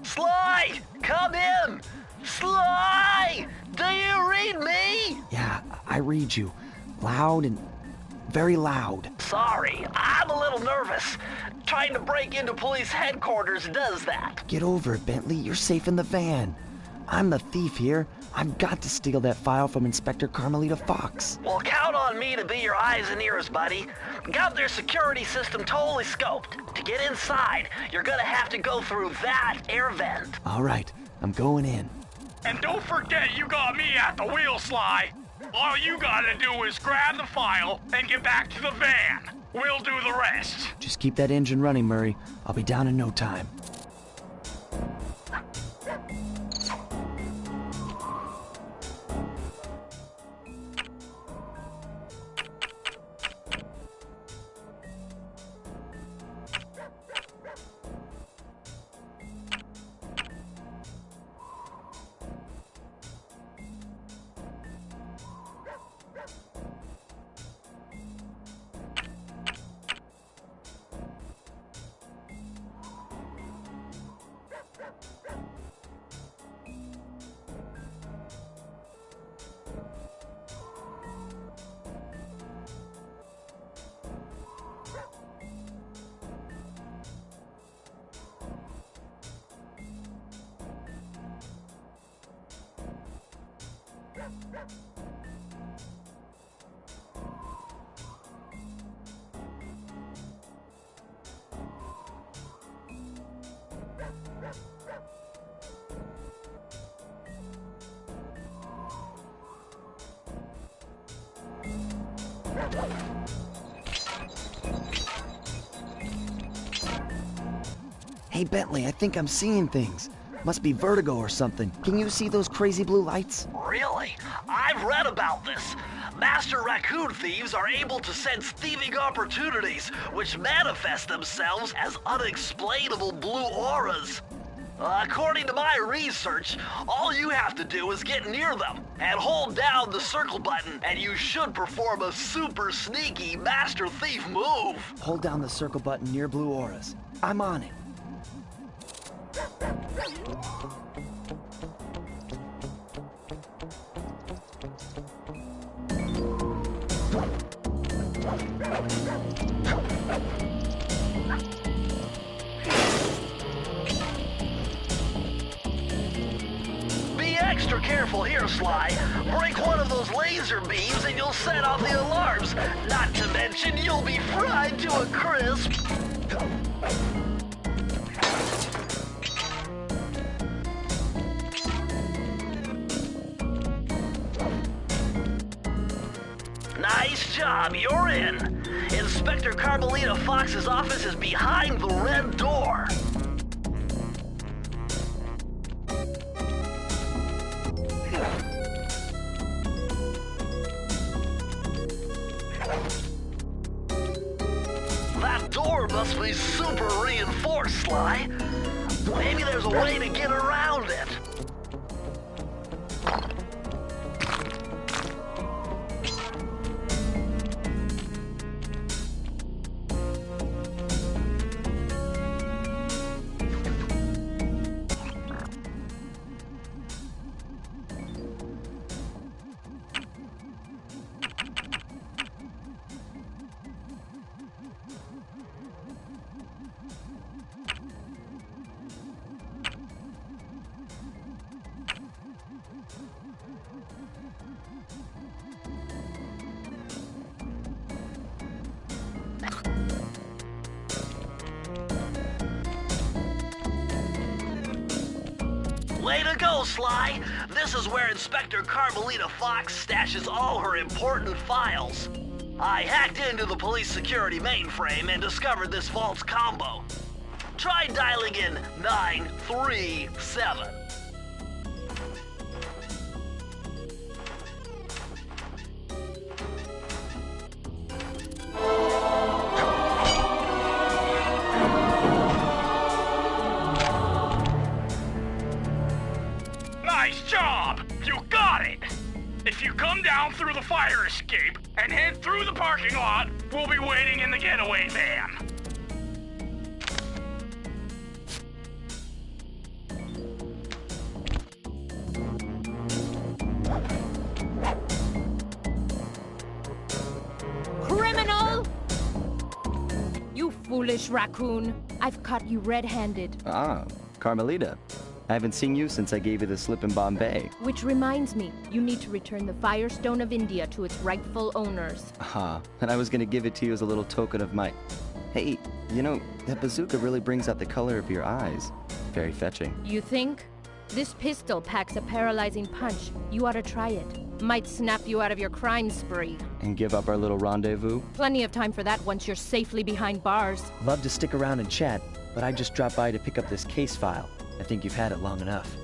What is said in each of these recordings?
Sly! Come in! Sly! Do you read me? Yeah, I read you. Loud and very loud. Sorry, I'm a little nervous. Trying to break into police headquarters does that. Get over it, Bentley. You're safe in the van. I'm the thief here. I've got to steal that file from Inspector Carmelita Fox. Well, count on me to be your eyes and ears, buddy. Got their security system totally scoped. To get inside, you're gonna have to go through that air vent. All right, I'm going in. And don't forget you got me at the wheel, Sly. All you gotta do is grab the file and get back to the van. We'll do the rest. Just keep that engine running, Murray. I'll be down in no time. Hey, Bentley, I think I'm seeing things. Must be vertigo or something. Can you see those crazy blue lights? Really? I've read about this. Master raccoon thieves are able to sense thieving opportunities, which manifest themselves as unexplainable blue auras. According to my research, all you have to do is get near them and hold down the circle button, and you should perform a super sneaky master thief move. Hold down the circle button near blue auras. I'm on it. Be extra careful here, Sly. Break one of those laser beams and you'll set off the alarms. Not to mention, you'll be fried to a crisp. Nice job, you're in. Inspector Carmelita Fox's office is behind the red door. That door must be super reinforced, Sly. Maybe there's a way to get around it. Way to go, Sly! This is where Inspector Carmelita Fox stashes all her important files. I hacked into the police security mainframe and discovered this vault's combo. Try dialing in 937. If you come down through the fire escape and head through the parking lot, we'll be waiting in the getaway van. Criminal! You foolish raccoon. I've caught you red-handed. Ah, Carmelita. I haven't seen you since I gave you the slip in Bombay. Which reminds me, you need to return the Firestone of India to its rightful owners. And I was gonna give it to you as a little token of my... Hey, you know, that bazooka really brings out the color of your eyes. Very fetching. You think? This pistol packs a paralyzing punch. You ought to try it. Might snap you out of your crime spree. And give up our little rendezvous? Plenty of time for that once you're safely behind bars. Love to stick around and chat, but I just dropped by to pick up this case file. I think you've had it long enough.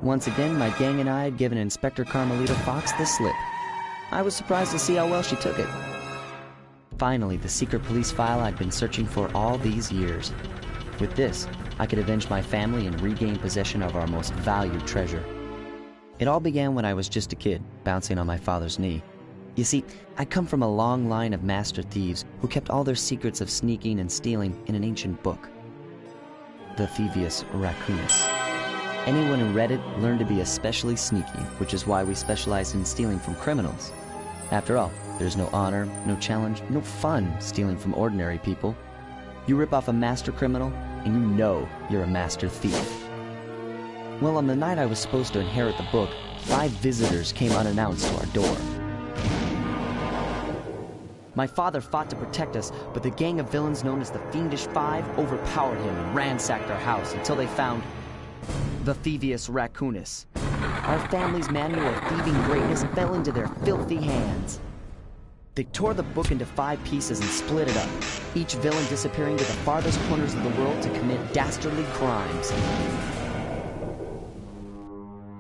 Once again, my gang and I had given Inspector Carmelita Fox the slip. I was surprised to see how well she took it. Finally, the secret police file I'd been searching for all these years. With this, I could avenge my family and regain possession of our most valued treasure. It all began when I was just a kid, bouncing on my father's knee. You see, I come from a long line of master thieves who kept all their secrets of sneaking and stealing in an ancient book. The Thievius Raccoonus. Anyone who read it learned to be especially sneaky, which is why we specialize in stealing from criminals. After all, there's no honor, no challenge, no fun stealing from ordinary people. You rip off a master criminal, and you know you're a master thief. Well, on the night I was supposed to inherit the book, 5 visitors came unannounced to our door. My father fought to protect us, but the gang of villains known as the Fiendish Five overpowered him and ransacked our house until they found the Thievius Raccoonus. Our family's manual of thieving greatness fell into their filthy hands. They tore the book into 5 pieces and split it up, each villain disappearing to the farthest corners of the world to commit dastardly crimes.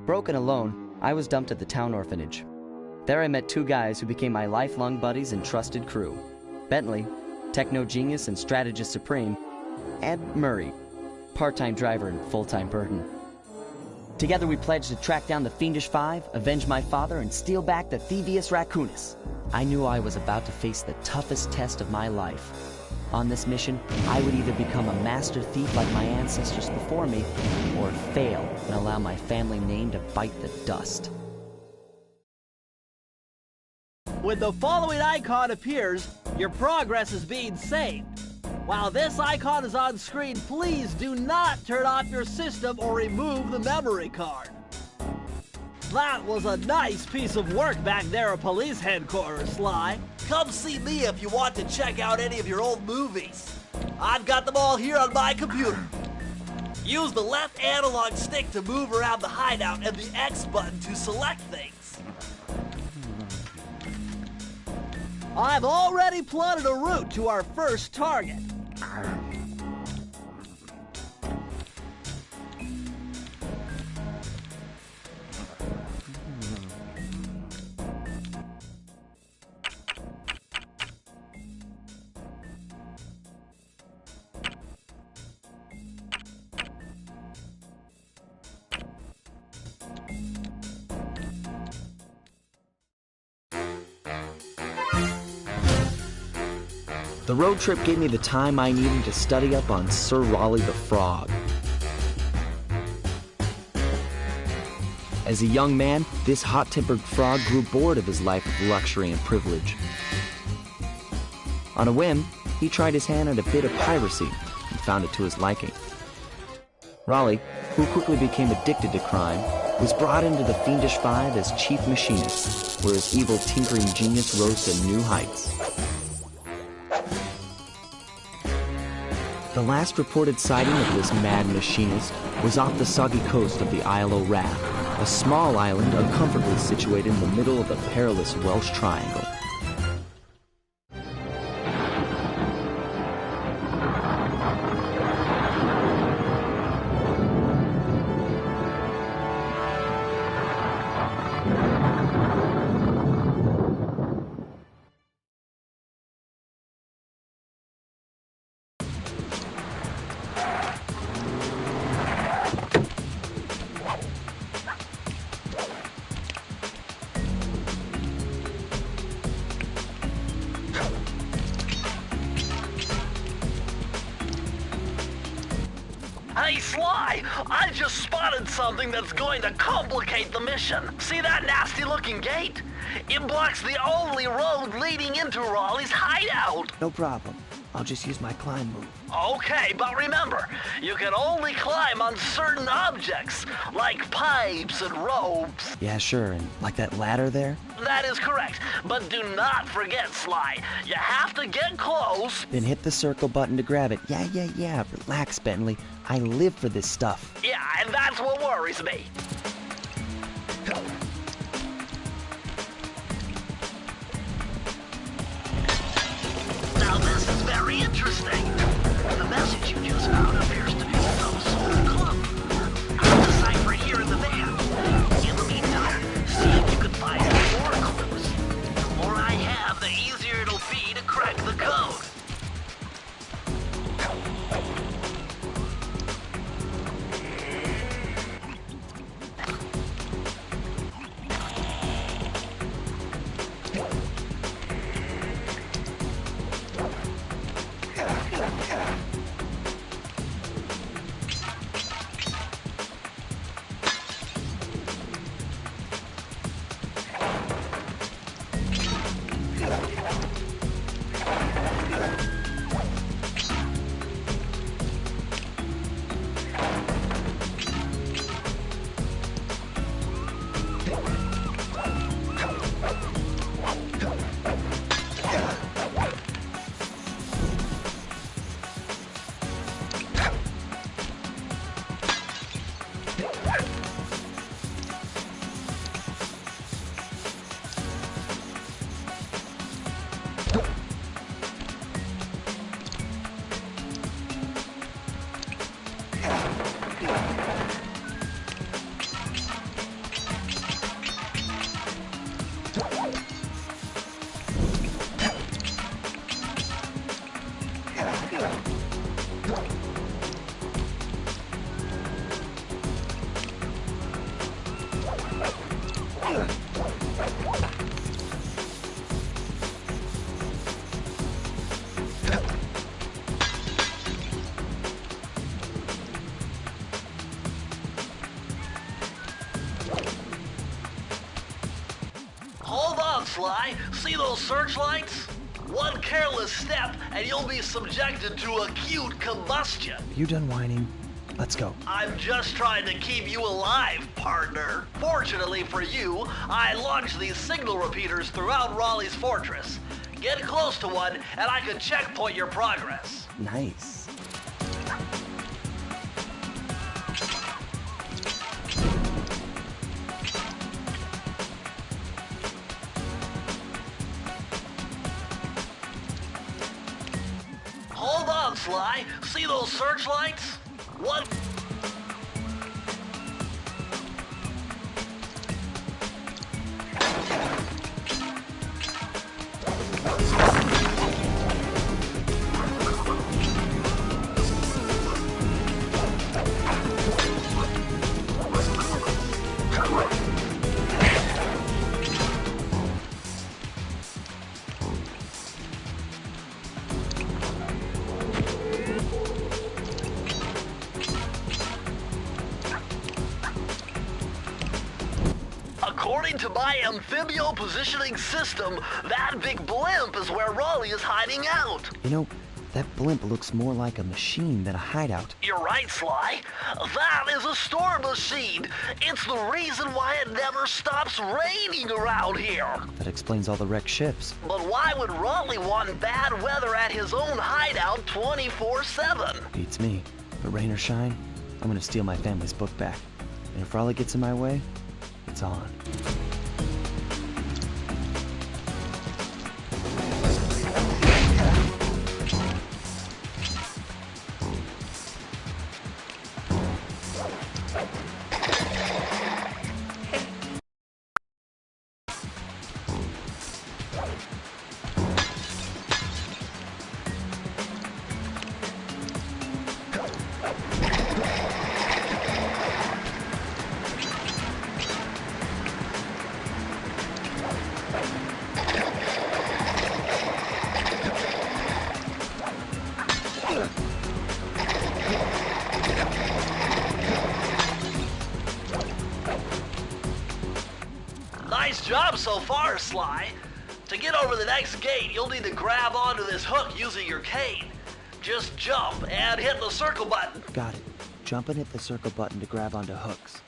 Broken alone, I was dumped at the town orphanage. There I met 2 guys who became my lifelong buddies and trusted crew. Bentley, techno genius and strategist supreme, and Murray, part-time driver and full-time burden. Together we pledged to track down the Fiendish Five, avenge my father, and steal back the Thievius Raccoonus. I knew I was about to face the toughest test of my life. On this mission, I would either become a master thief like my ancestors before me, or fail and allow my family name to bite the dust. When the following icon appears, your progress is being saved. While this icon is on screen, please do not turn off your system or remove the memory card. That was a nice piece of work back there at police headquarters, Sly. Come see me if you want to check out any of your old movies. I've got them all here on my computer. Use the left analog stick to move around the hideout and the X button to select things. I've already plotted a route to our first target. The road trip gave me the time I needed to study up on Sir Raleigh the Frog. As a young man, this hot-tempered frog grew bored of his life of luxury and privilege. On a whim, he tried his hand at a bit of piracy and found it to his liking. Raleigh, who quickly became addicted to crime, was brought into the Fiendish Five as chief machinist, where his evil tinkering genius rose to new heights. The last reported sighting of this mad machinist was off the soggy coast of the Isle o' Wrath, a small island uncomfortably situated in the middle of the perilous Welsh Triangle. Hey, Sly! I just spotted something that's going to complicate the mission. See that nasty-looking gate? It blocks the only road leading into Raleigh's hideout. No problem. I'll just use my climb move. Okay, but remember, you can only climb on certain objects, like pipes and ropes. Yeah, sure, and like that ladder there? That is correct, but do not forget, Sly. You have to get close. Then hit the circle button to grab it. Yeah. Relax, Bentley. I live for this stuff. Yeah, and that's what worries me. Now this is very interesting. The message you just found appears to be some sort of clue. I'll decipher it here in the van. In the meantime, see if you can find more clues. The more I have, the easier it'll be to crack the code. Hold on, Sly. See those searchlights? One careless step and you'll be subjected to acute combustion. You done whining? Let's go. I'm just trying to keep you alive, partner. Fortunately for you, I launched these signal repeaters throughout Raleigh's fortress. Get close to one and I can checkpoint your progress. Nice. Hold on, Sly. See those searchlights? One... According to my amphibio positioning system, that big blimp is where Raleigh is hiding out. You know, That blimp looks more like a machine than a hideout. You're right, Sly. That is a storm machine. It's the reason why it never stops raining around here. That explains all the wrecked ships. But why would Raleigh want bad weather at his own hideout 24/7? Beats me. But rain or shine, I'm gonna steal my family's book back. And if Raleigh gets in my way, it's on. Nice job so far, Sly. To get over the next gate, you'll need to grab onto this hook using your cane. Just jump and hit the circle button. Got it. Jump and hit the circle button to grab onto hooks.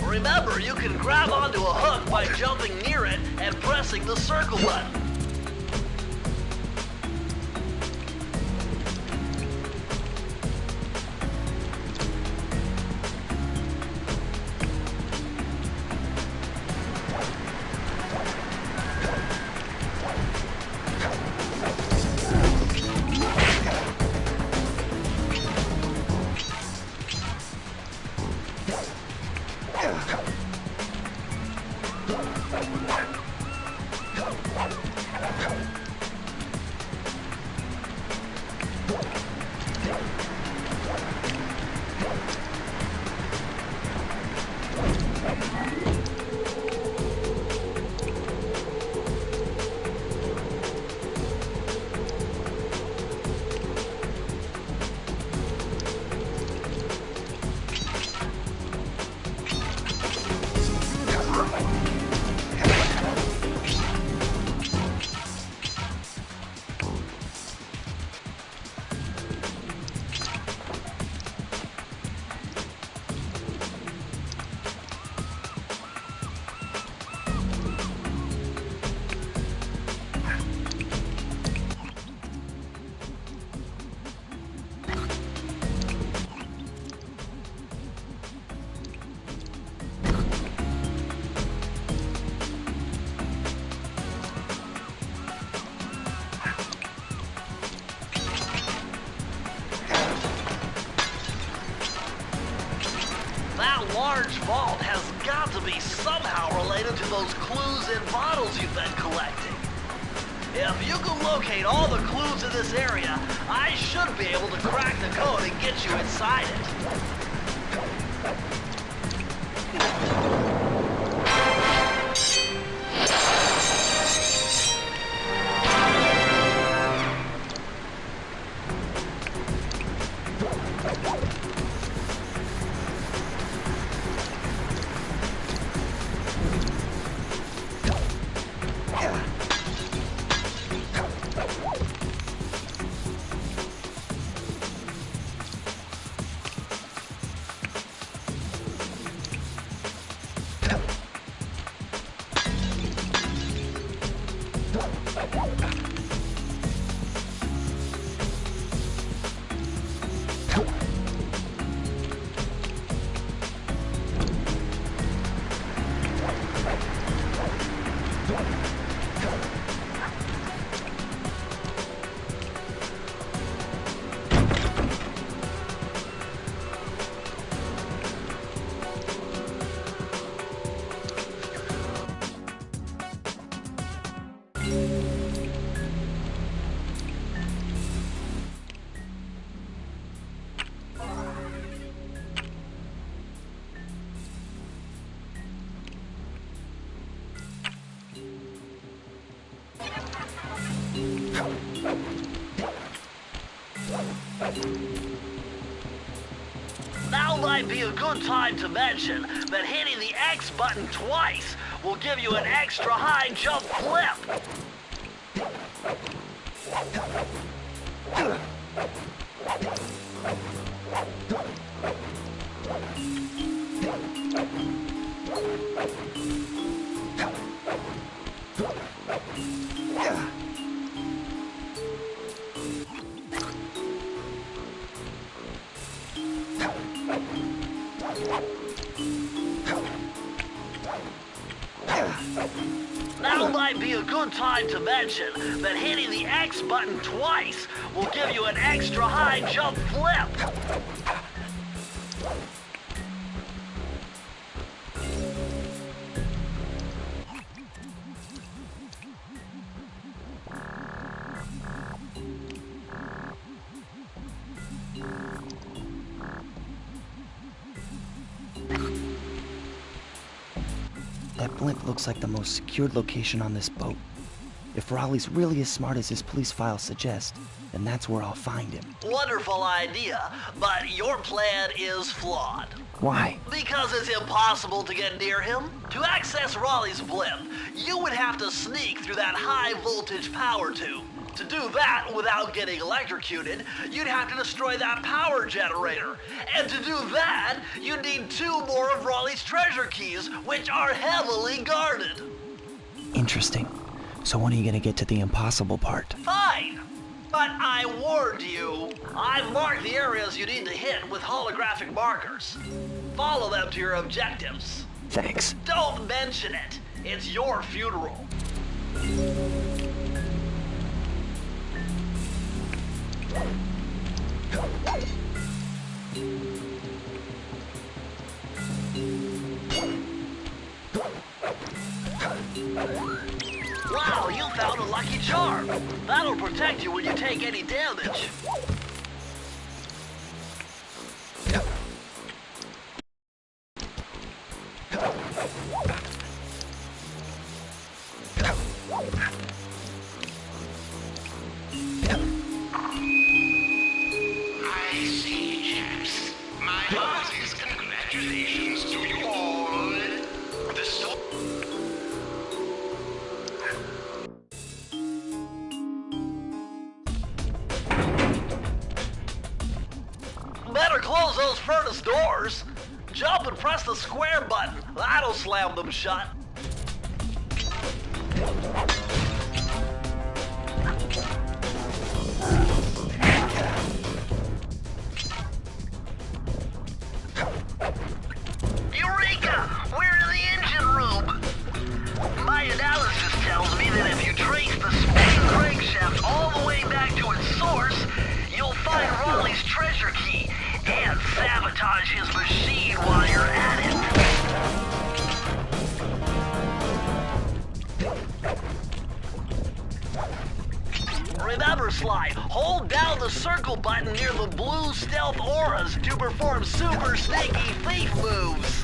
Remember, you can grab onto a hook by jumping near it and pressing the circle button. That large vault has got to be somehow related to those clues in bottles you've been collecting. If you can locate all the clues in this area, I should be able to crack the code and get you inside it. Now might be a good time to mention that hitting the X button twice will give you an extra high jump flip. Now might be a good time to mention that hitting the X button twice will give you an extra high jump flip. That blimp looks like the most secured location on this boat. If Raleigh's really as smart as his police files suggest, then that's where I'll find him. Wonderful idea, but your plan is flawed. Why? Because it's impossible to get near him. To access Raleigh's blimp, you would have to sneak through that high voltage power tube. To do that without getting electrocuted, you'd have to destroy that power generator. And to do that, you'd need 2 more of Raleigh's treasure keys, which are heavily guarded. Interesting. So when are you gonna get to the impossible part? Fine. But I warned you. I've marked the areas you need to hit with holographic markers. Follow them to your objectives. Thanks. Don't mention it. It's your funeral. Wow, you found a lucky charm. That'll protect you when you take any damage. I see, chaps. My heartiest congratulations to you all. The so Better close those furnace doors. Jump and press the square button. That'll slam them shut. Eureka! We're in the engine room. My analysis tells me that if you trace the spinning crankshaft all the way back to its source, you'll find Raleigh's treasure key and sabotage his machine while you're at it. Remember, Sly, hold down the circle button near the blue stealth auras to perform super sneaky thief moves.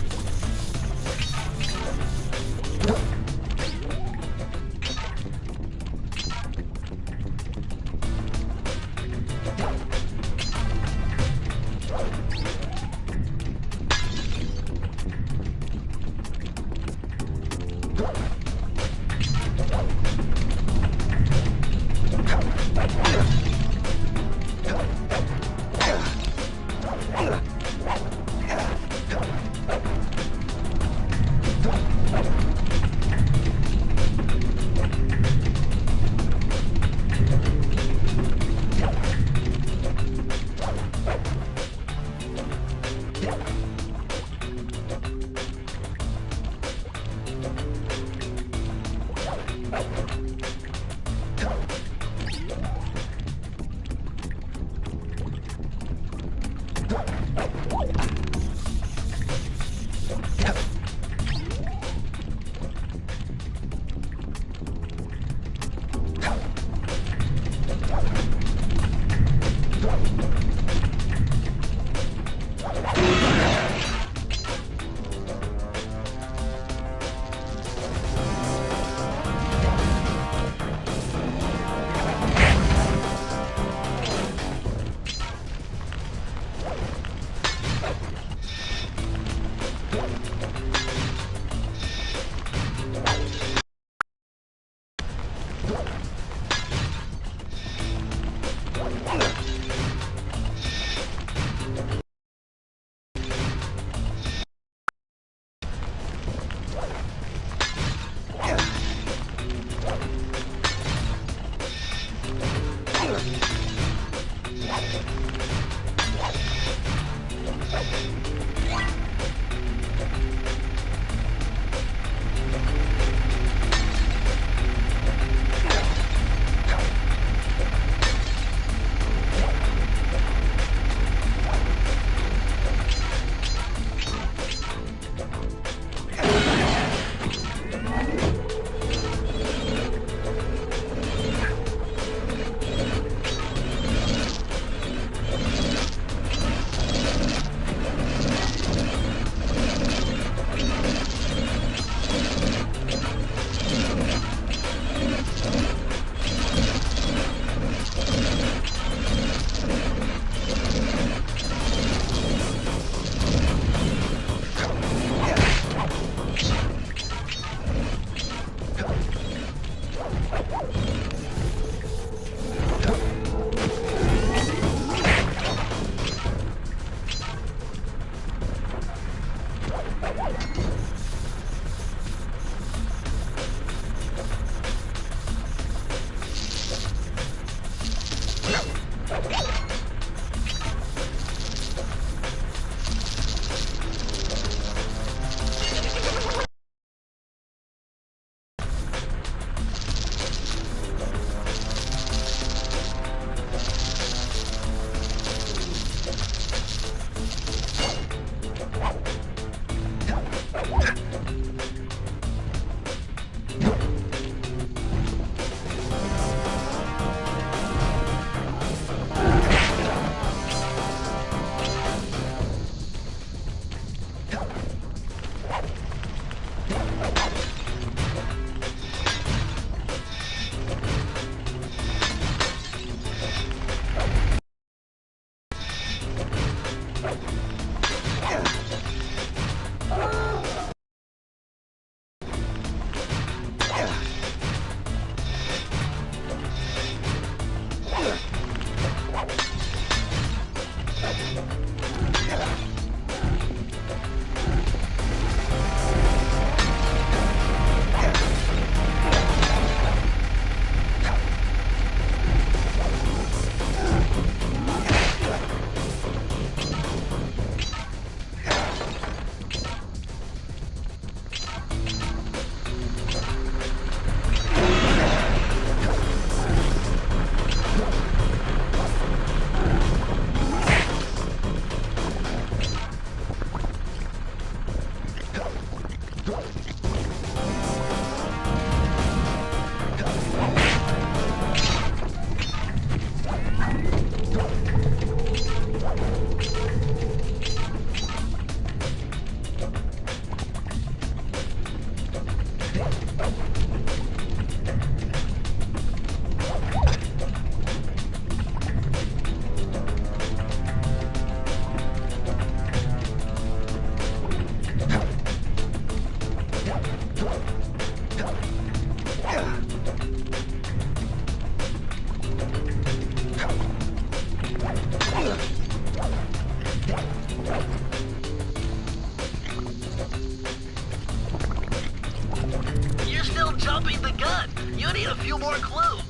You're still jumping the gun. You need a few more clues.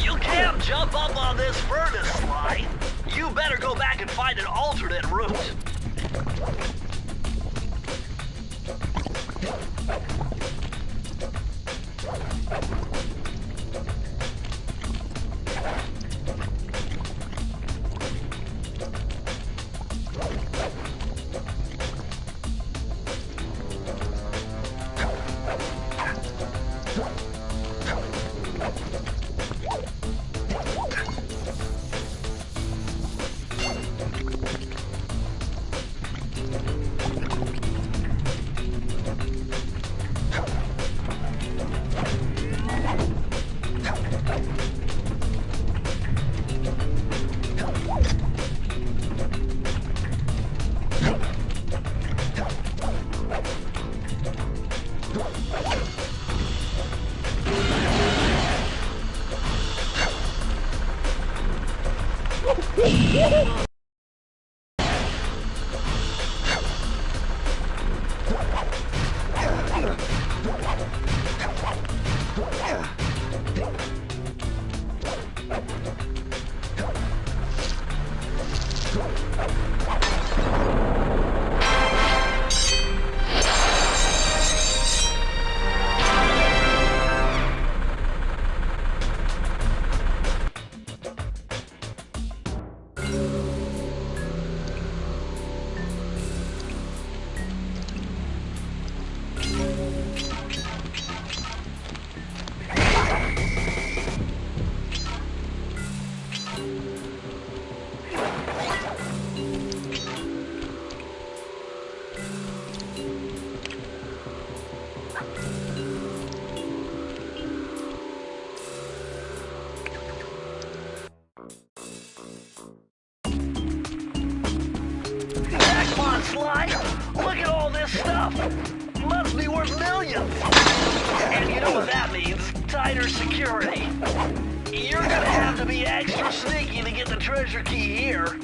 You can't jump up on this furnace, Sly. You better go back and find an alternate route. Sly, look at all this stuff. Must be worth millions. And you know what that means? Tighter security. You're gonna have to be extra sneaky to get the treasure key here.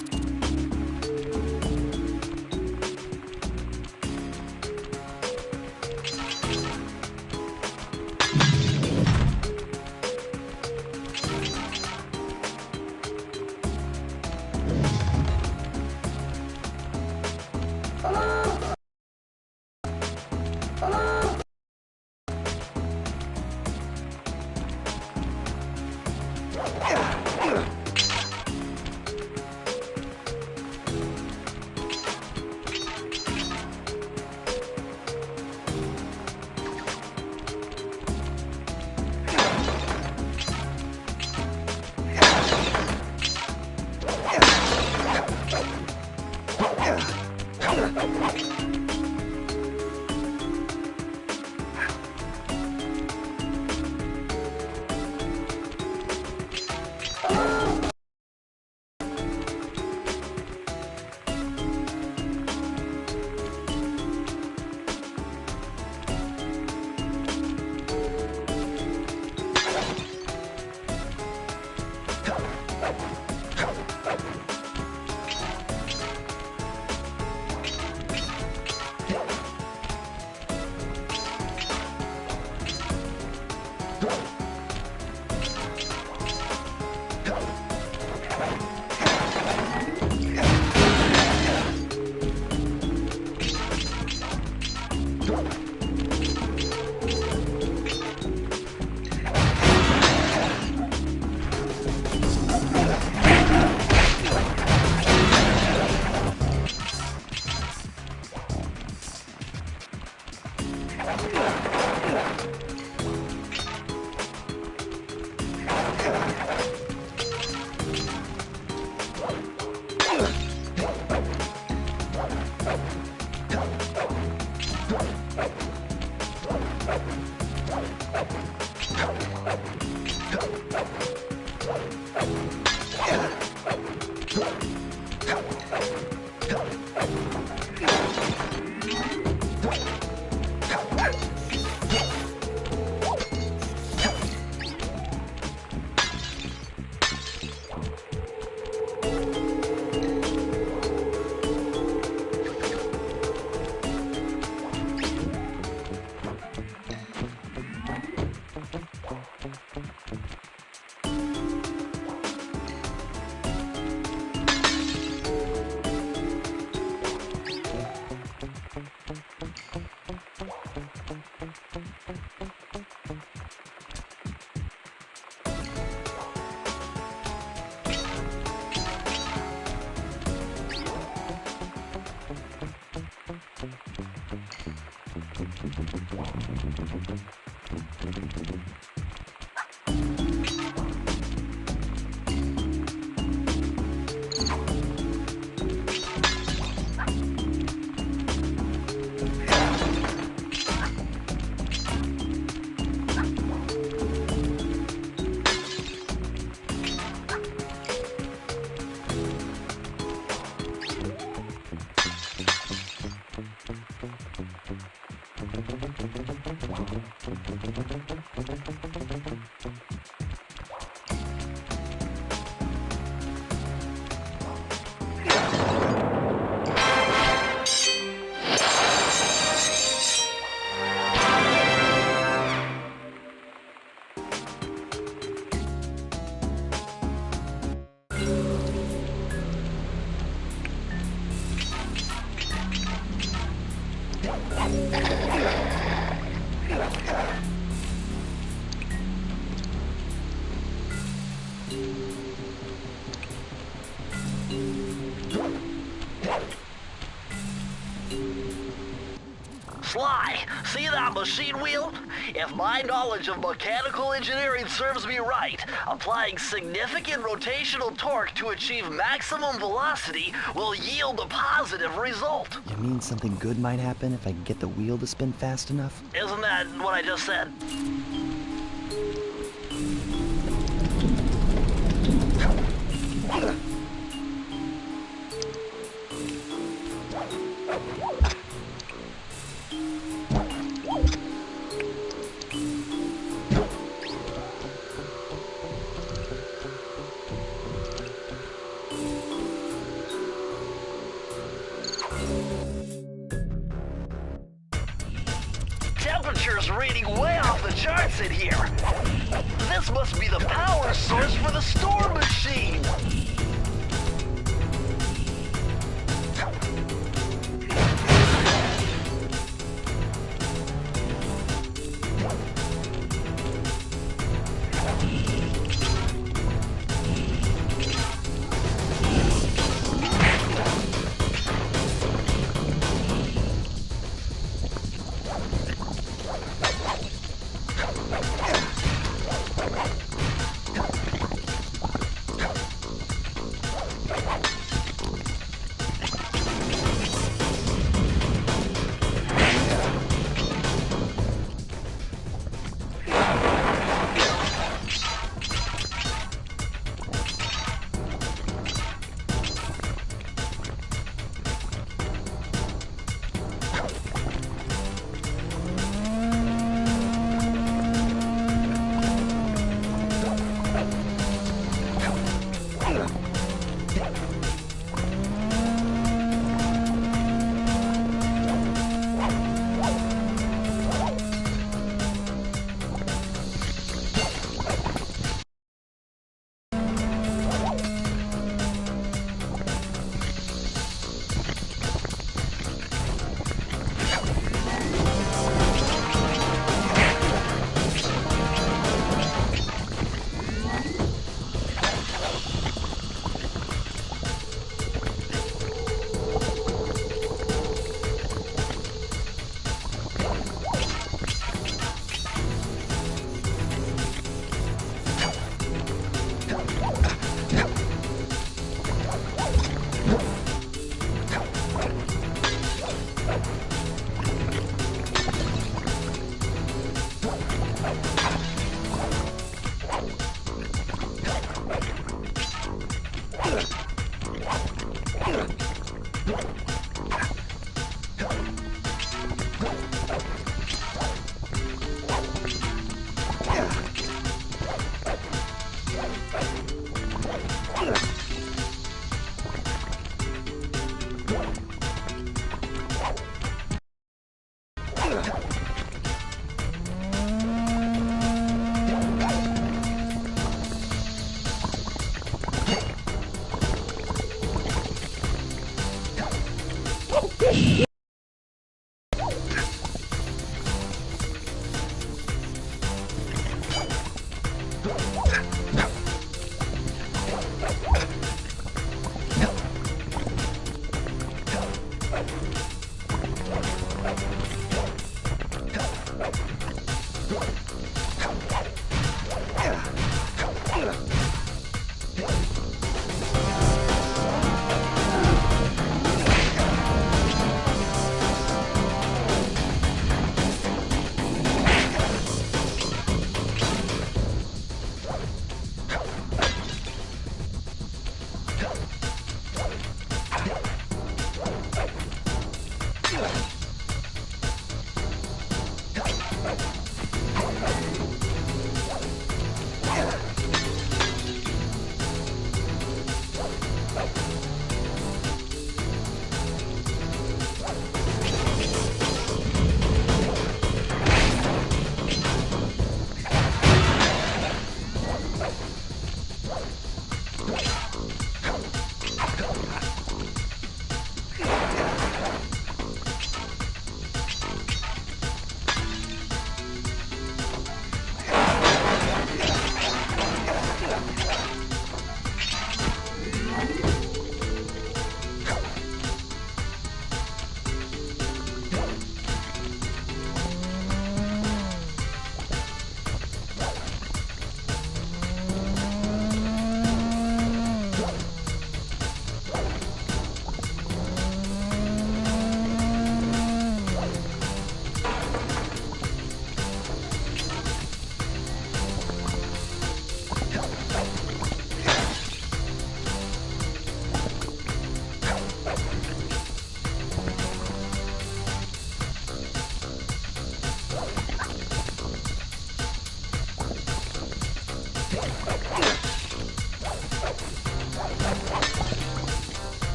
Sly, see that machine wheel? If my knowledge of mechanical engineering serves me right, applying significant rotational torque to achieve maximum velocity will yield a positive result. You mean something good might happen if I can get the wheel to spin fast enough? Isn't that what I just said? Temperature's reading way off the charts in here. This must be the power source for the storm machine.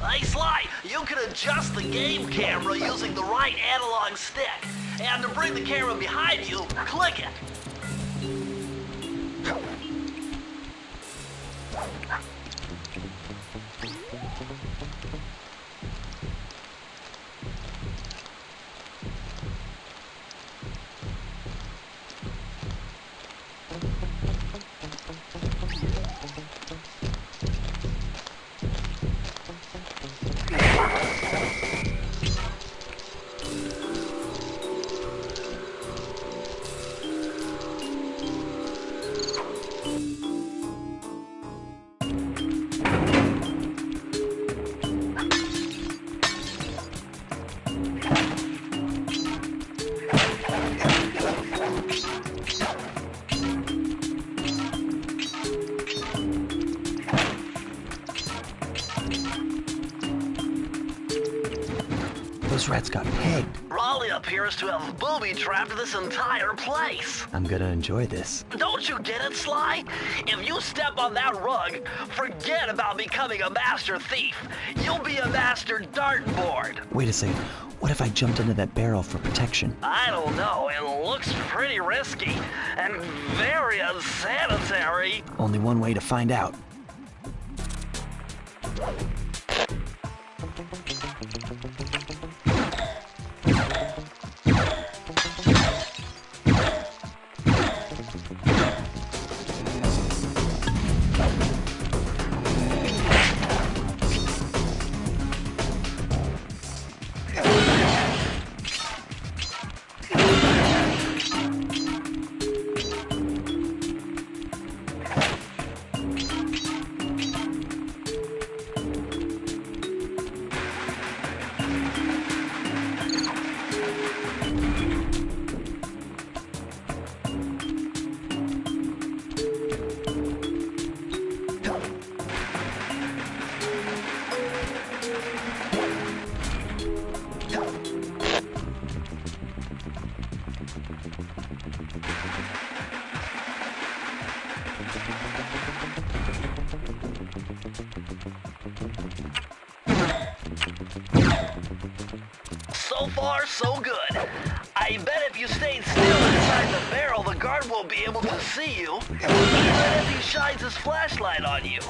Hey, Sly, you can adjust the game camera using the right analog stick. And to bring the camera behind you, click it. Those rats got pegged. Raleigh appears to have booby-trapped this entire place. I'm gonna enjoy this. Don't you get it, Sly? If you step on that rug, forget about becoming a master thief. You'll be a master dartboard. Wait a second. What if I jumped into that barrel for protection? I don't know. It looks pretty risky and very unsanitary. Only one way to find out. far, so good. I bet if you stayed still inside the barrel, the guard won't be able to see you, even if he shines his flashlight on you.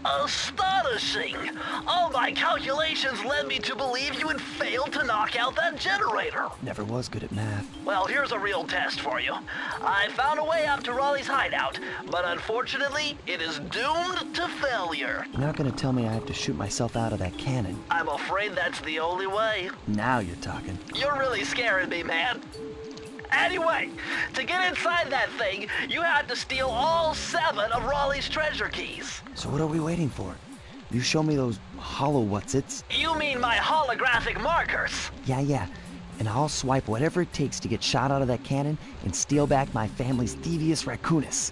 Astonishing! All my calculations led me to believe you had failed to knock out that generator. Never was good at math. Well, here's a real test for you. I found a way up to Raleigh's hideout, but unfortunately, it is doomed to failure. You're not gonna tell me I have to shoot myself out of that cannon. I'm afraid that's the only way. Now you're talking. You're really scaring me, man. Anyway, to get inside that thing, you had to steal all 7 of Raleigh's treasure keys. So what are we waiting for? You show me those hollow what's-its? You mean my holographic markers? Yeah. And I'll swipe whatever it takes to get shot out of that cannon and steal back my family's devious raccoonus.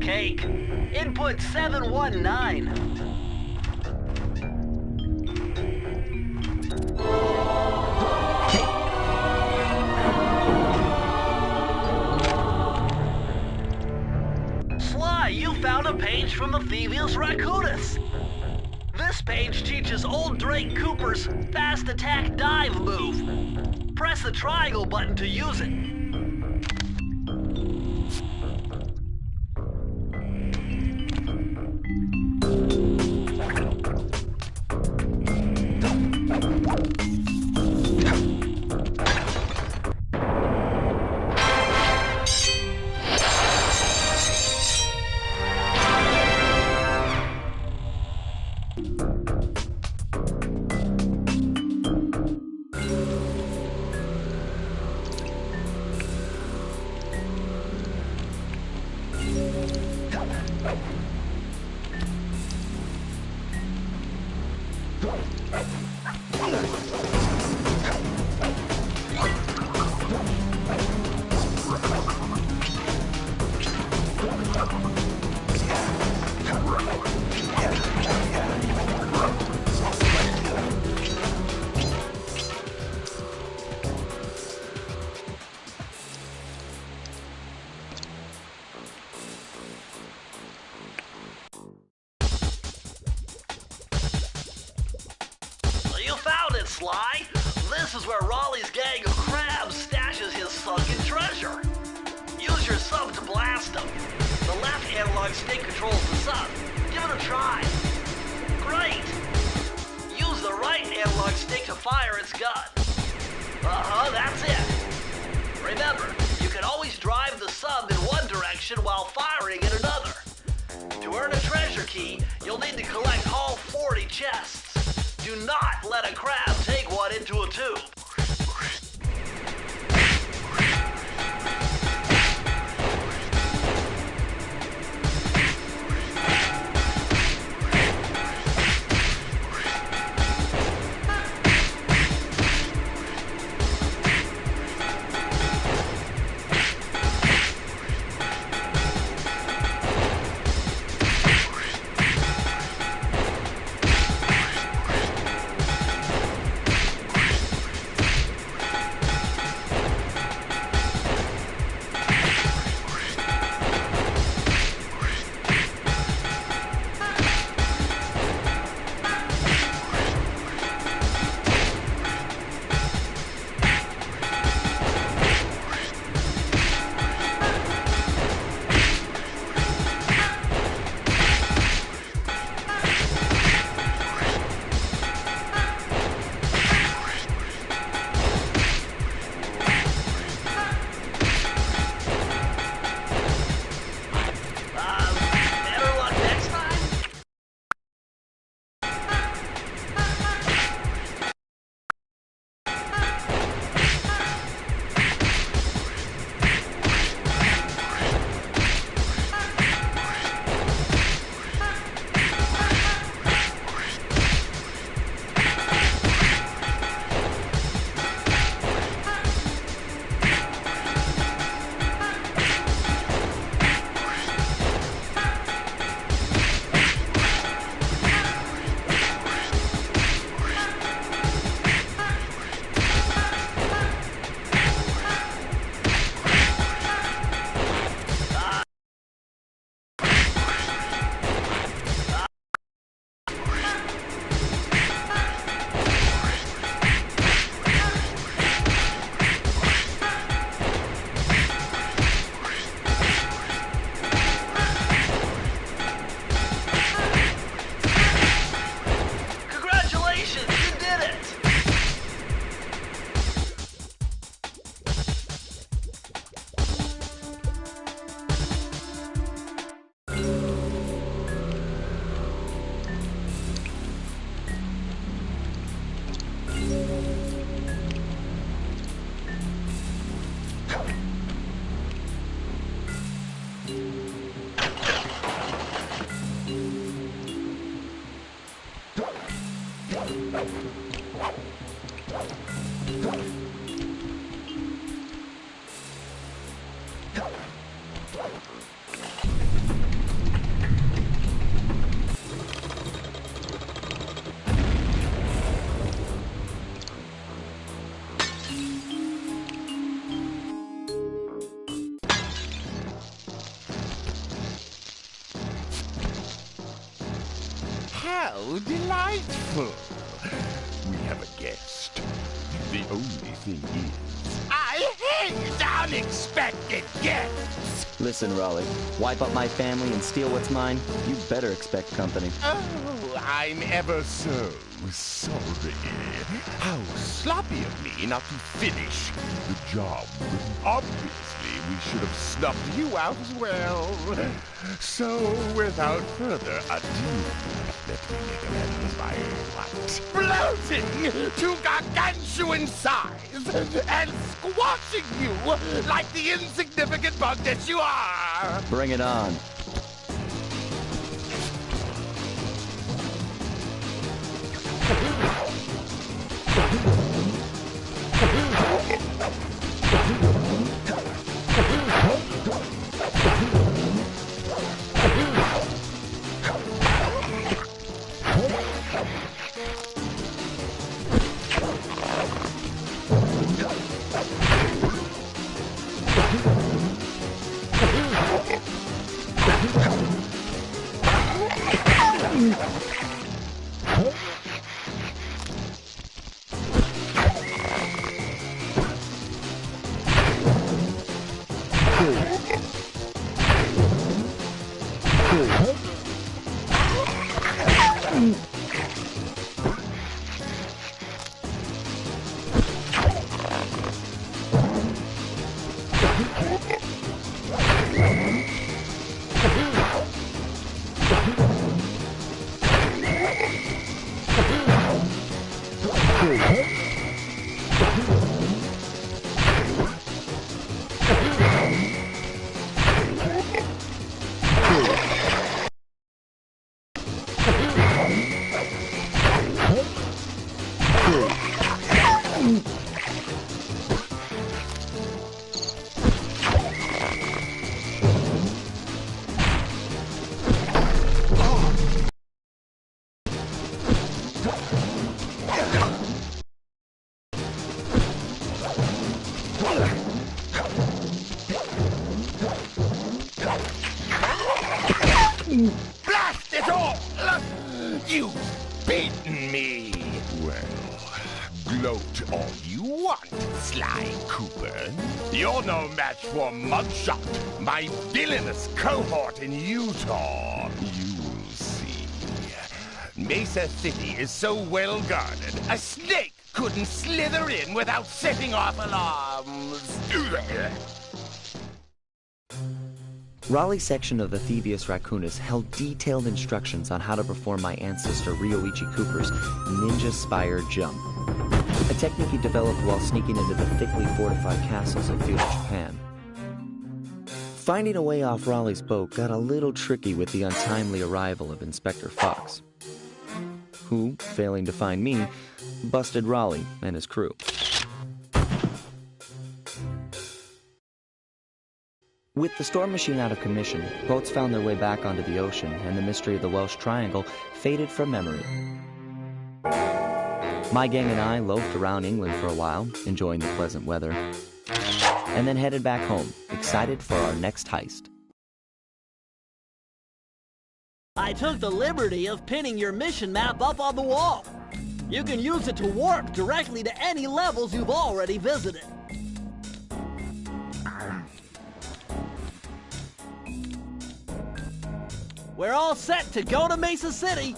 Cake. Input 719. Sly, you found a page from the Thievius Raccoonus. This page teaches old Drake Cooper's fast attack dive move. Press the triangle button to use it. Sly. This is where Raleigh's gang of crabs stashes his sunken treasure. Use your sub to blast them. The left analog stick controls the sub. Give it a try. Great. Use the right analog stick to fire its gun. That's it. Remember, you can always drive the sub in one direction while firing in another. To earn a treasure key, you'll need to collect all 40 chests. Do not let a crab take one into a tube. How delightful! We have a guest. The only thing is, I hate unexpected guests! Listen, Raleigh, wipe up my family and steal what's mine? You better expect company. Oh, I'm ever so sorry. How sloppy of me not to finish the job. Obviously, we should have snuffed you out as well. So, without further ado, let me make amends by what? Bloating to gargantuan size and squashing you like the insignificant bug that you are! Bring it on. Blast it all! You've beaten me! Well, gloat all you want, Sly Cooper. You're no match for Mugshot, my villainous cohort in Utah. You'll see. Mesa City is so well guarded, a snake couldn't slither in without setting off alarms. Raleigh's section of the Thievius Raccoonus held detailed instructions on how to perform my ancestor Ryoichi Cooper's Ninja Spire Jump, a technique he developed while sneaking into the thickly fortified castles of feudal Japan. Finding a way off Raleigh's boat got a little tricky with the untimely arrival of Inspector Fox, who, failing to find me, busted Raleigh and his crew. With the storm machine out of commission, boats found their way back onto the ocean, and the mystery of the Welsh Triangle faded from memory. My gang and I loafed around England for a while, enjoying the pleasant weather, and then headed back home, excited for our next heist. I took the liberty of pinning your mission map up on the wall. You can use it to warp directly to any levels you've already visited. We're all set to go to Mesa City.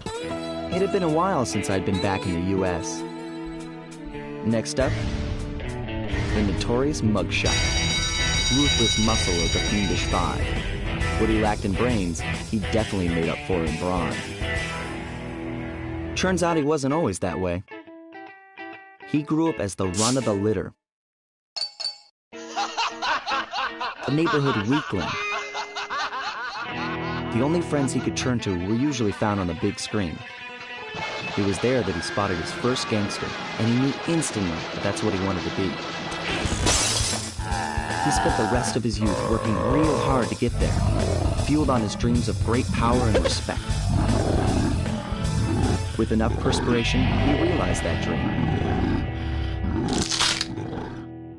It had been a while since I'd been back in the U.S. Next up, the notorious Mugshot. Ruthless muscle of the fiendish five. What he lacked in brains, he definitely made up for in brawn. Turns out he wasn't always that way. He grew up as the run of the litter. A neighborhood weakling, The only friends he could turn to were usually found on the big screen. It was there that he spotted his first gangster, and he knew instantly that that's what he wanted to be. He spent the rest of his youth working real hard to get there, fueled on his dreams of great power and respect. With enough perspiration, he realized that dream.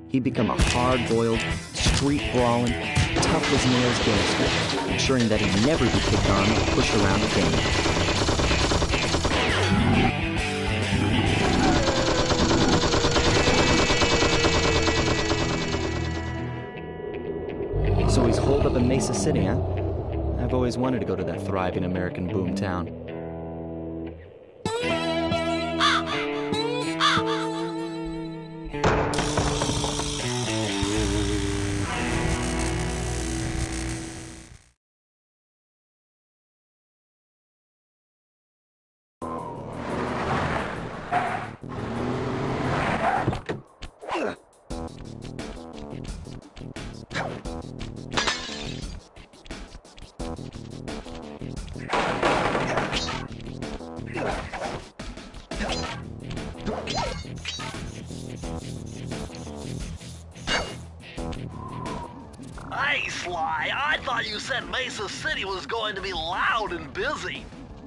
He'd become a hard-boiled, street-brawling, tough-as-nails gangster, ensuring that he'd never be picked on or pushed around again. So he's holed up in Mesa City, huh? I've always wanted to go to that thriving American boom town. Hey, Sly, I thought you said Mesa City was going to be loud and busy.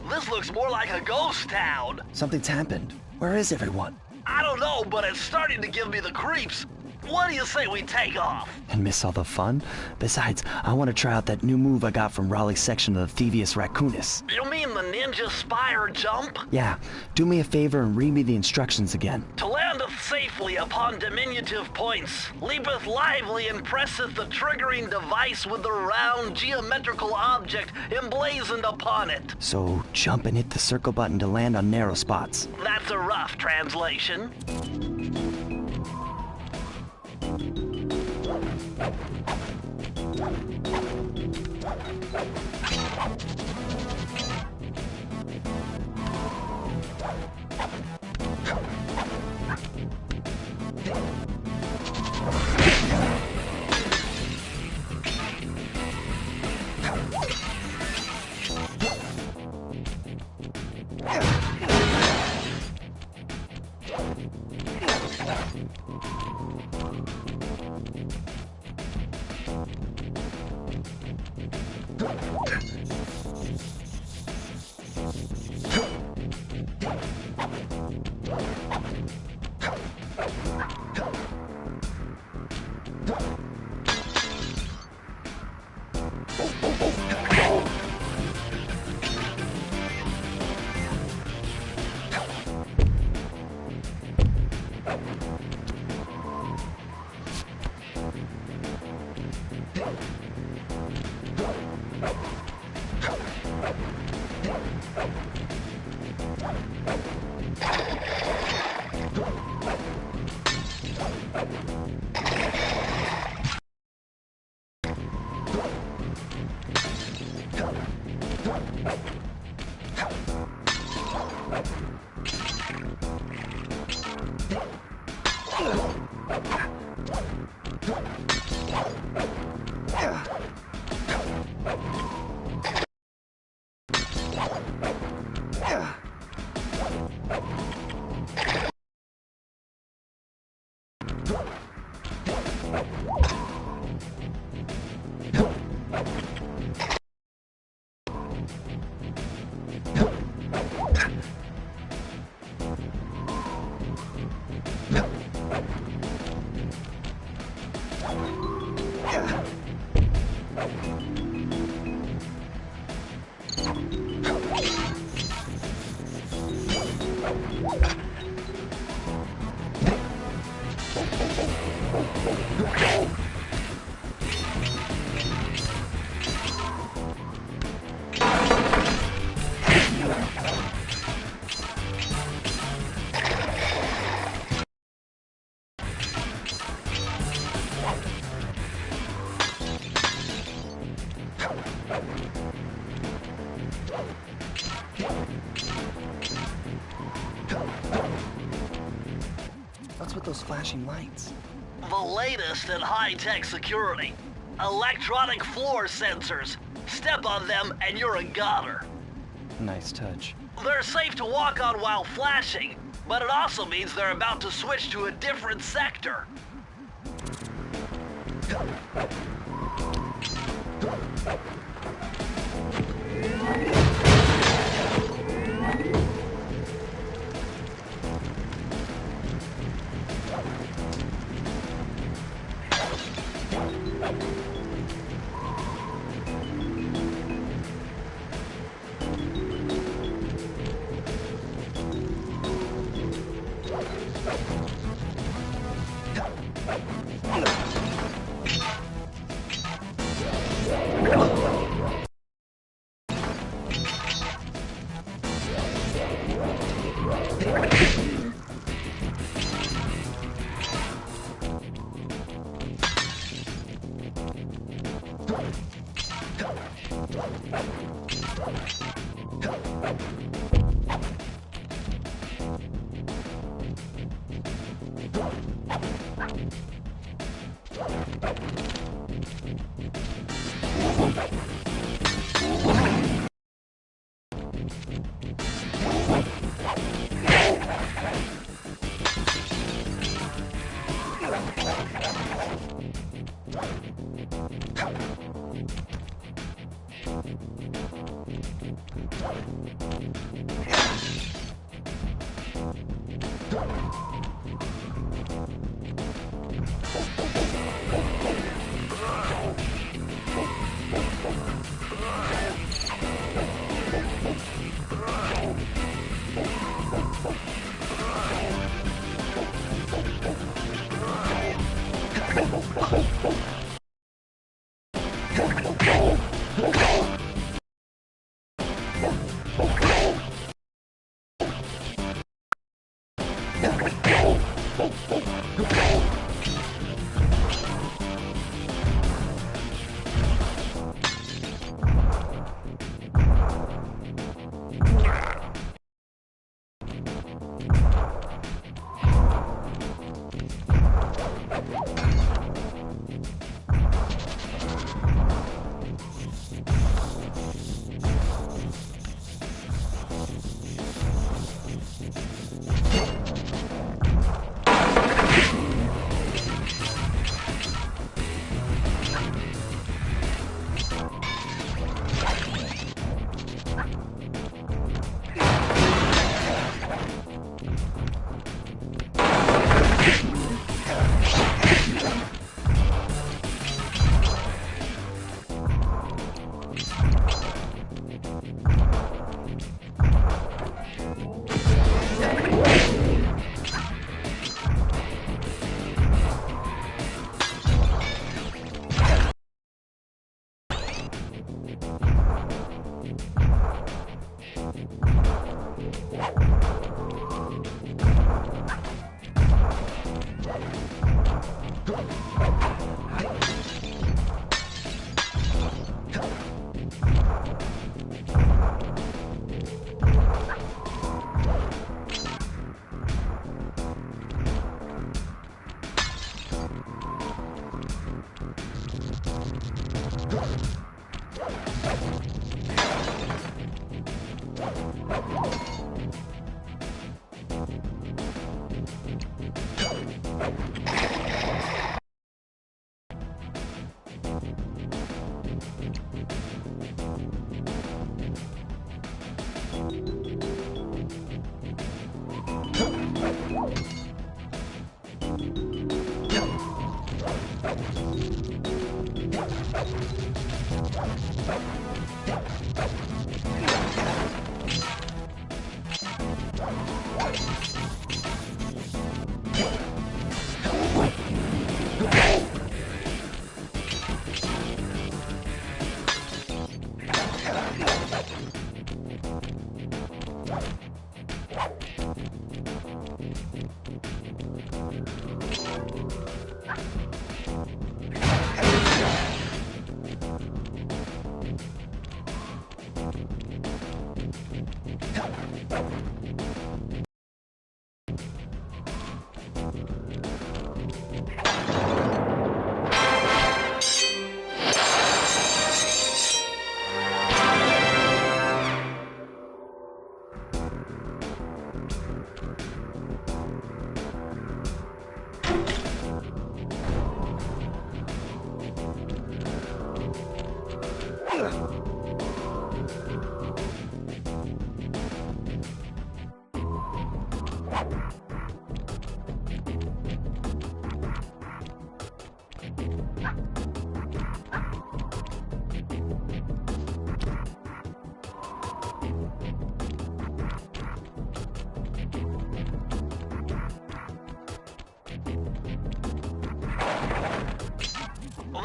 This looks more like a ghost town. Something's happened. Where is everyone? I don't know, but it's starting to give me the creeps. What do you say we take off? And miss all the fun? Besides, I want to try out that new move I got from Raleigh's section of the Thievius Raccoonus. You mean the ninja spire jump? Yeah, do me a favor and read me the instructions again. To landeth safely upon diminutive points, leapeth lively and presseth the triggering device with the round geometrical object emblazoned upon it. So, jump and hit the circle button to land on narrow spots. That's a rough translation. What's with those flashing lights? The latest in high-tech security. Electronic floor sensors. Step on them and you're a goner. Nice touch. They're safe to walk on while flashing, but it also means they're about to switch to a different sector.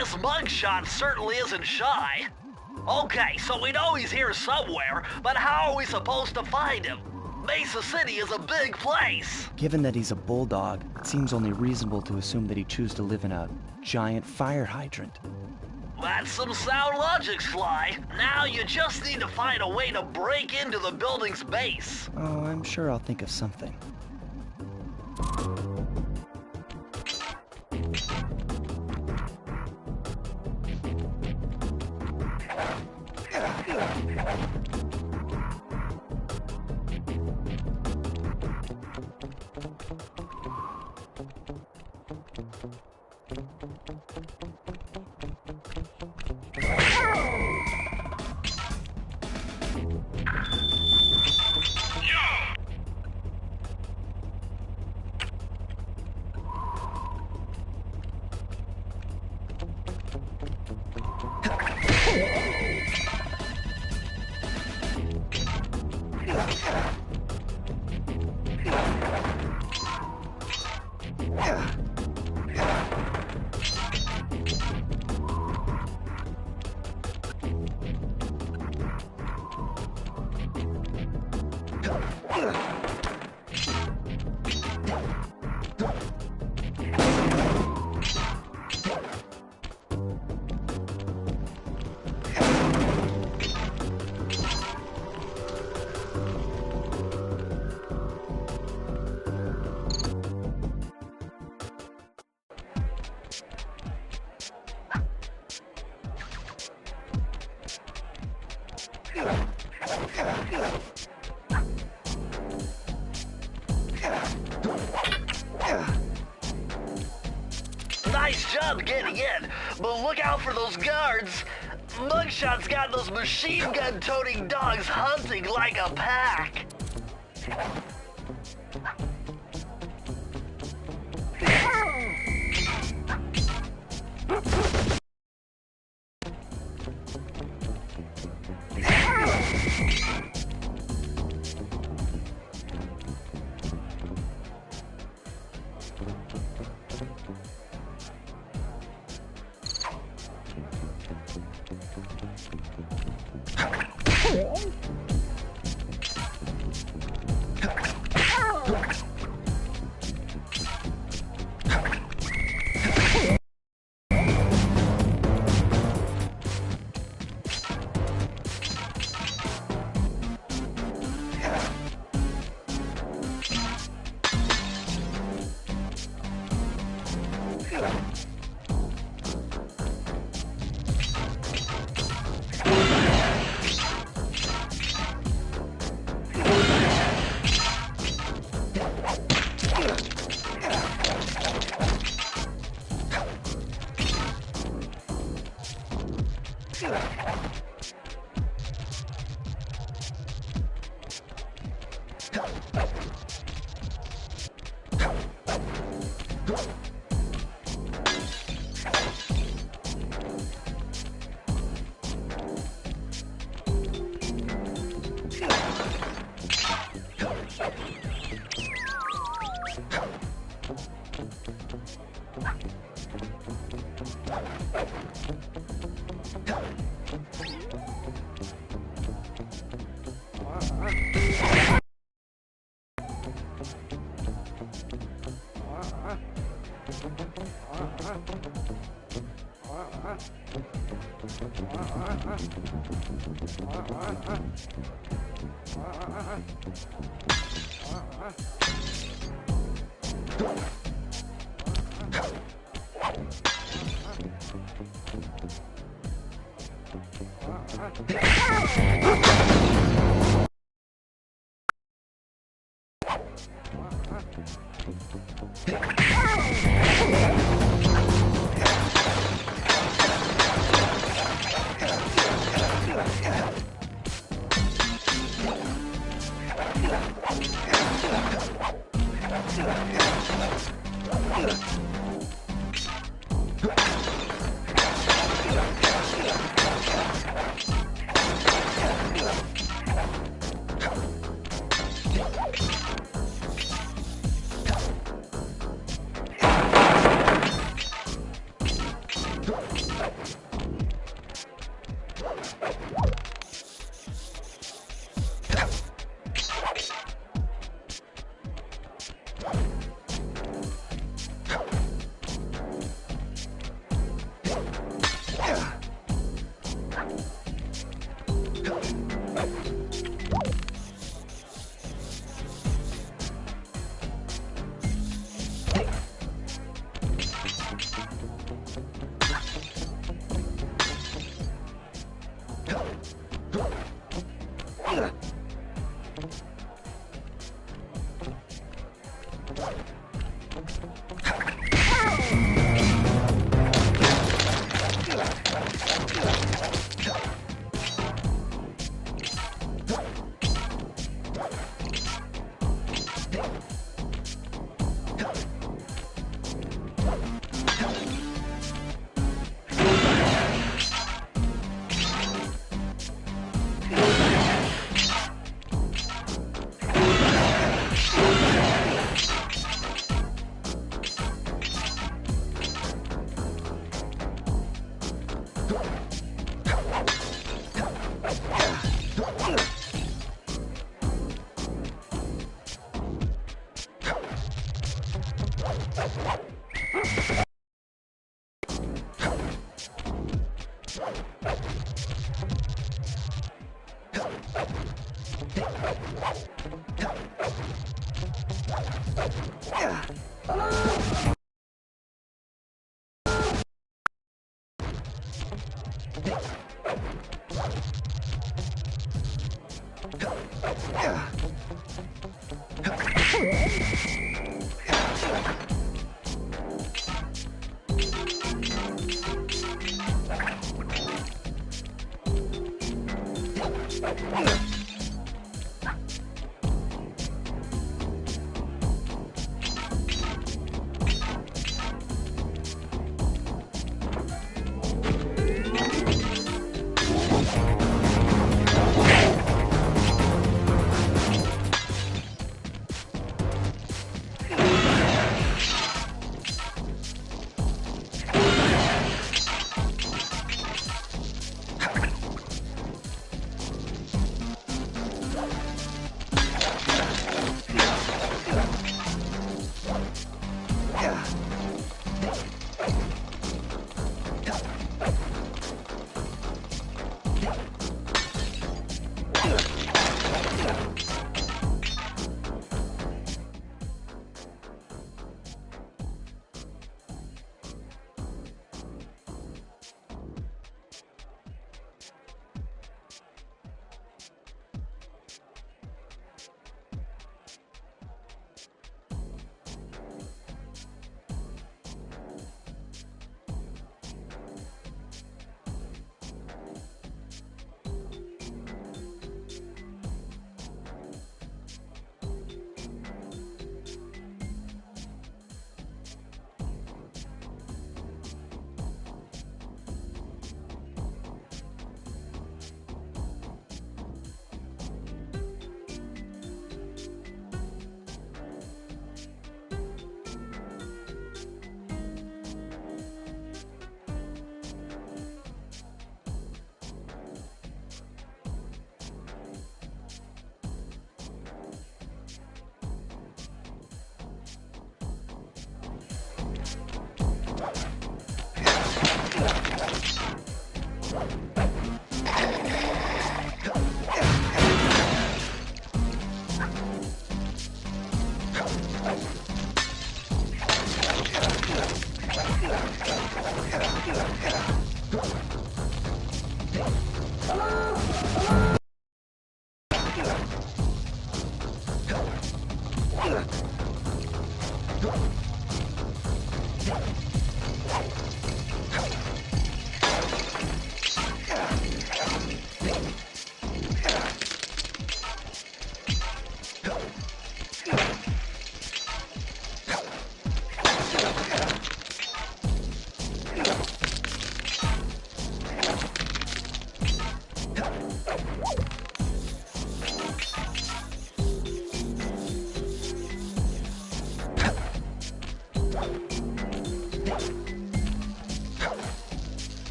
This mugshot certainly isn't shy. Okay, so we know he's here somewhere, but how are we supposed to find him? Mesa City is a big place. Given that he's a bulldog, it seems only reasonable to assume that he'd choose to live in a giant fire hydrant. That's some sound logic, Sly. Now you just need to find a way to break into the building's base. Oh, I'm sure I'll think of something. Nice job getting in, but look out for those guards. Mugshot's got those machine gun-toting dogs hunting like a pack.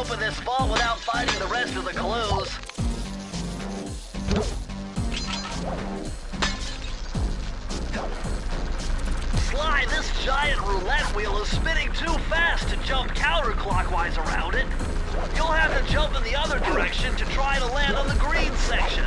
open this vault without finding the rest of the clues. Sly, this giant roulette wheel is spinning too fast to jump counterclockwise around it. You'll have to jump in the other direction to try to land on the green section.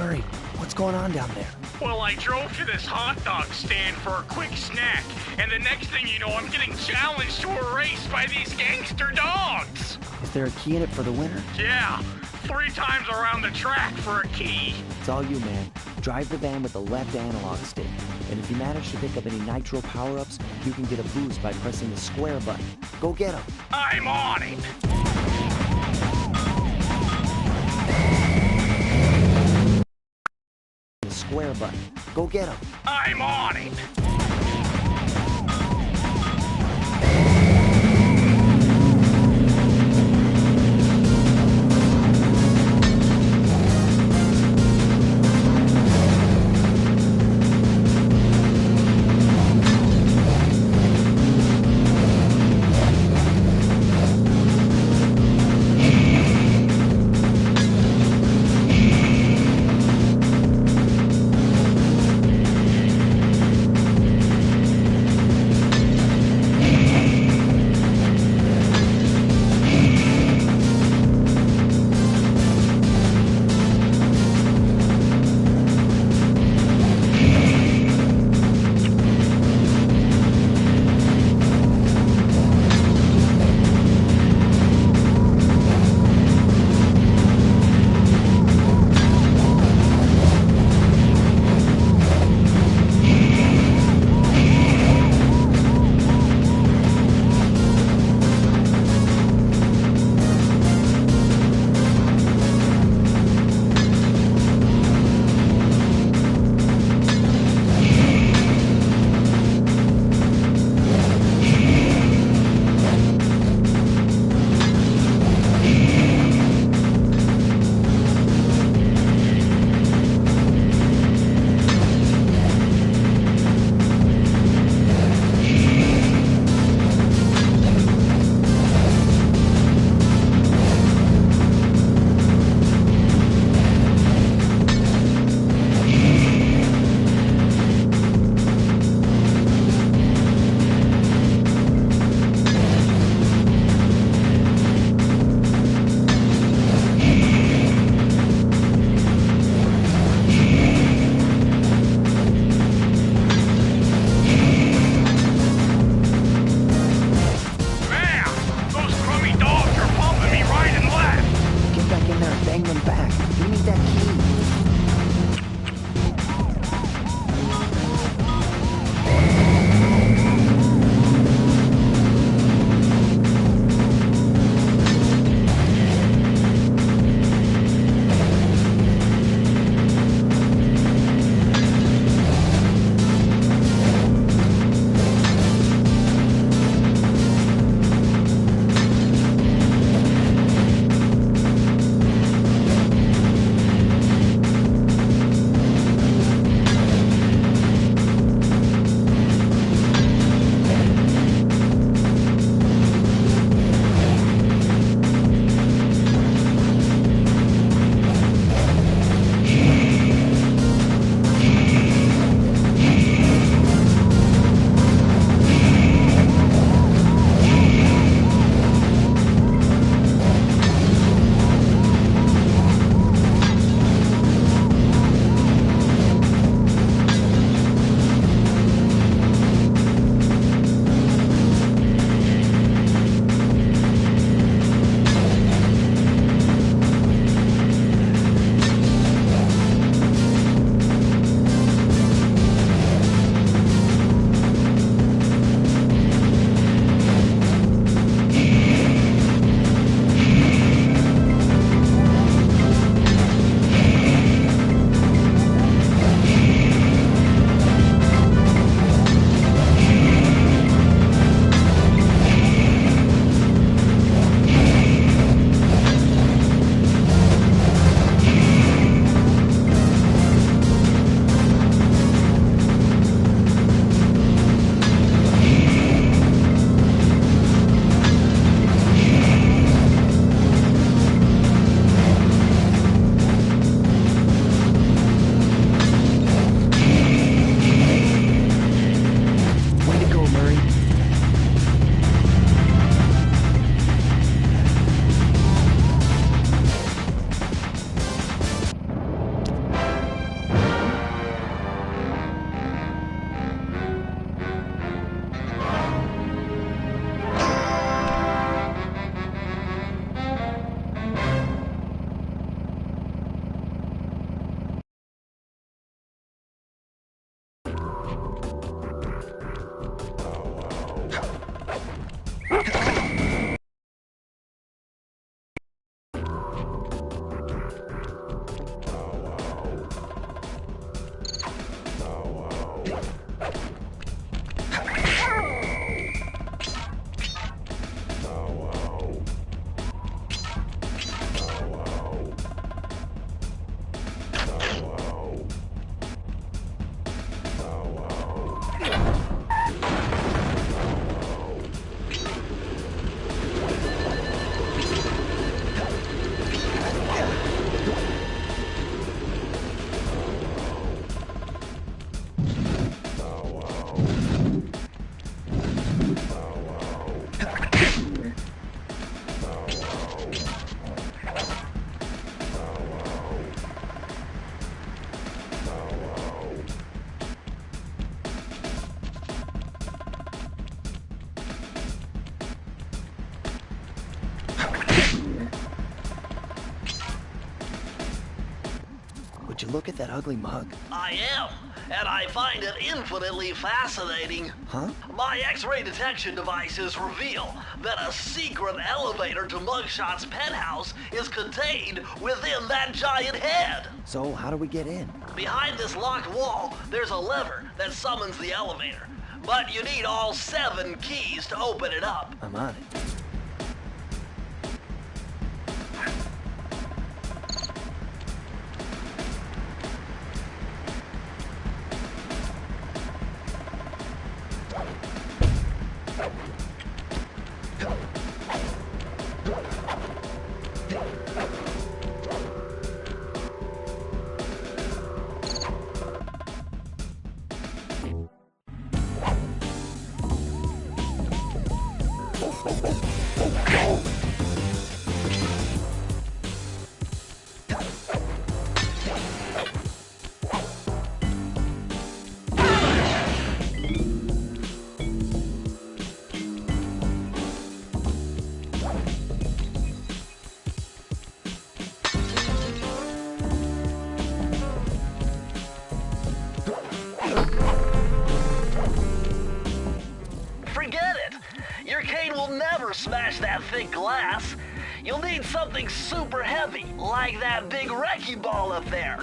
Hurry, what's going on down there? Well, I drove to this hot dog stand for a quick snack, and the next thing you know, I'm getting challenged to a race by these gangster dogs. Is there a key in it for the winner? Yeah, 3 times around the track for a key. It's all you, man. Drive the van with the left analog stick. And if you manage to pick up any nitro power-ups, you can get a boost by pressing the square button. Go get them. I'm on it. The square button. Go get them. I'm on it. Would you look at that ugly mug? I am, and I find it infinitely fascinating. Huh? My X-ray detection devices reveal that a secret elevator to Mugshot's penthouse is contained within that giant head. So how do we get in? Behind this locked wall, there's a lever that summons the elevator. But you need all 7 keys to open it up. I'm on it. Forget it! Your cane will never smash that thick glass. You'll need something super heavy, like that big wrecking ball up there.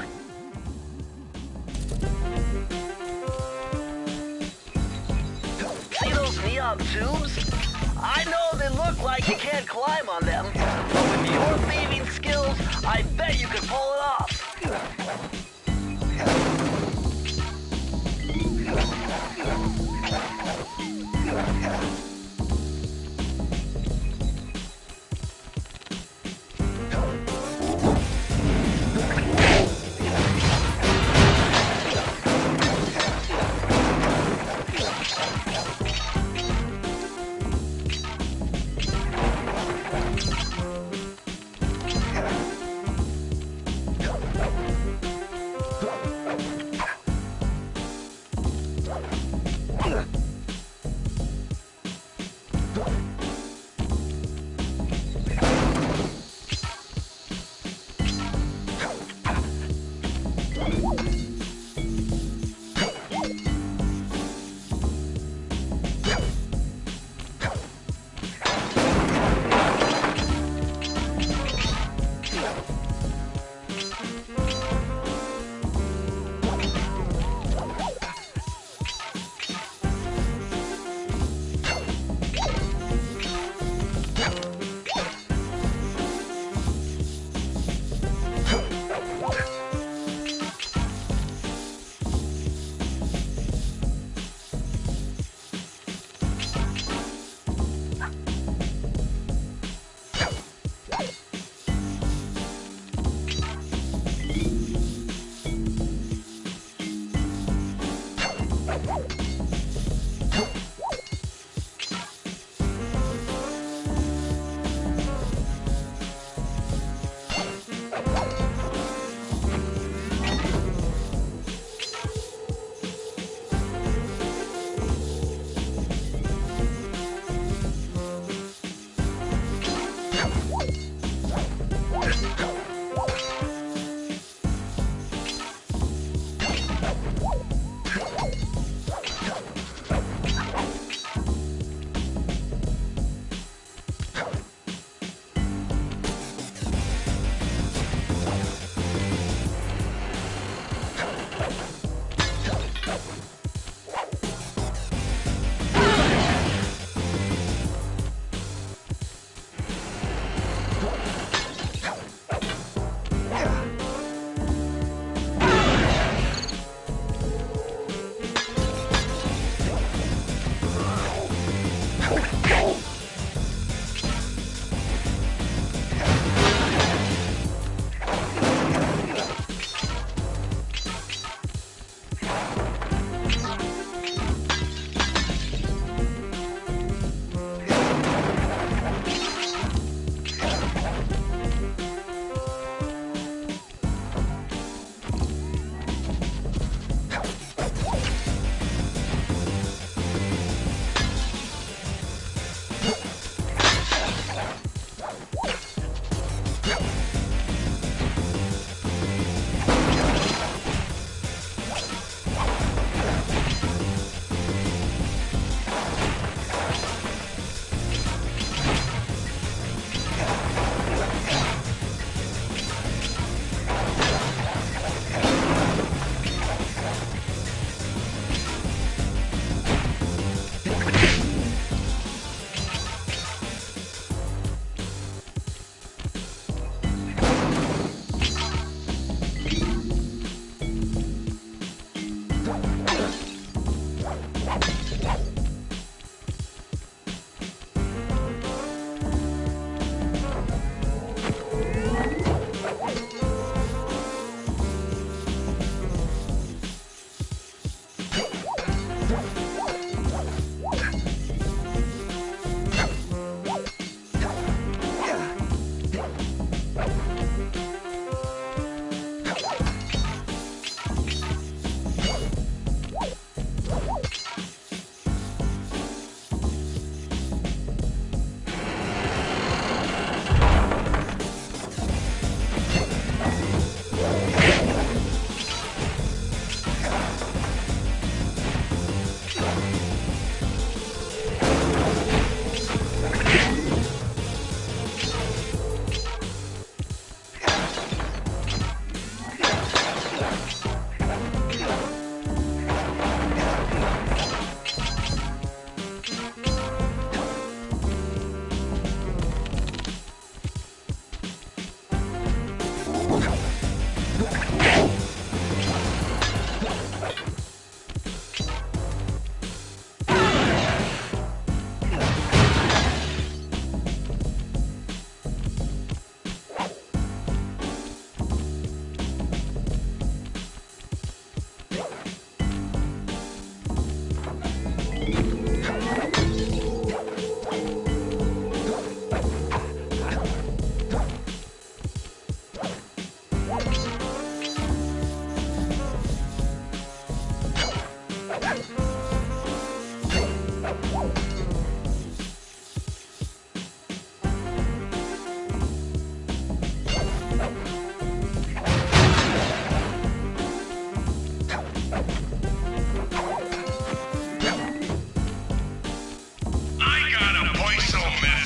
See those neon tubes? I know they look like you can't climb on them, but with your thieving skills, I bet you could pull it off.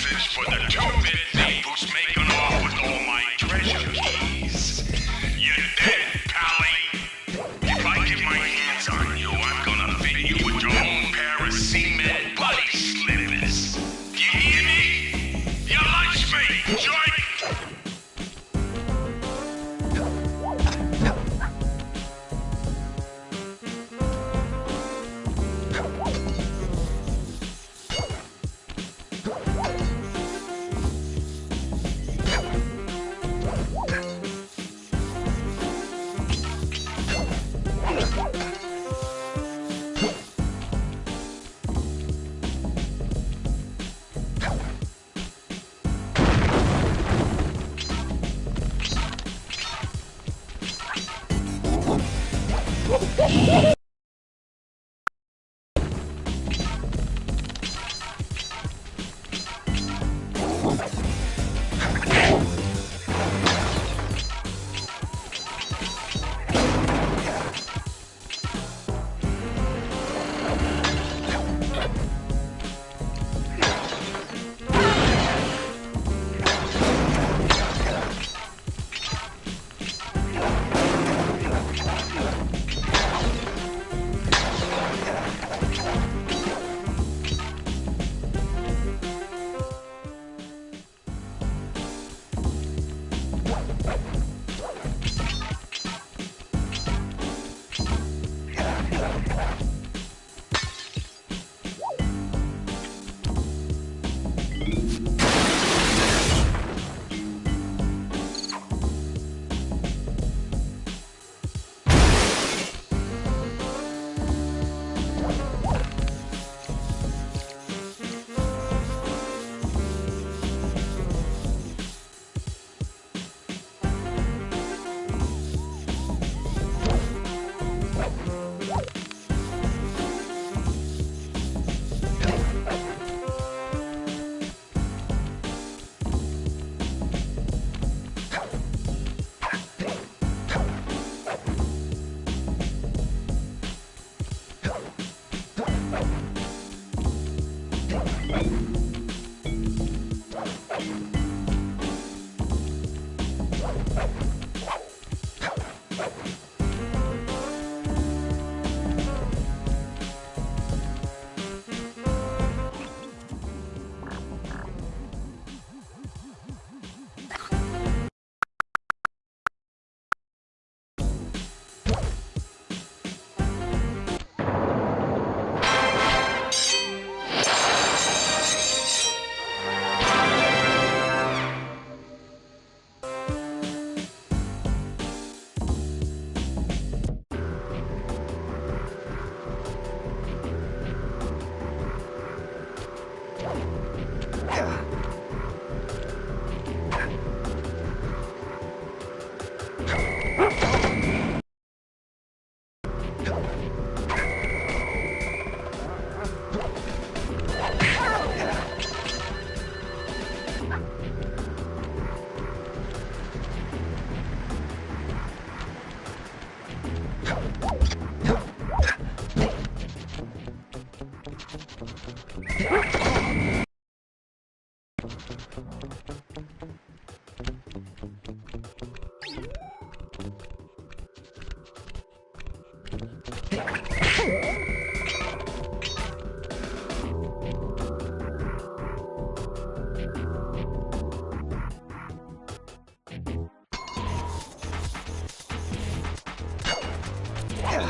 message for the two-bit thief who's making off with all my treasure keys. You're dead, Pally. If I get my hands on you, I'm gonna fit you with your own pair of cement buddy slippers. Do you hear me? Your lunch mate, Joy!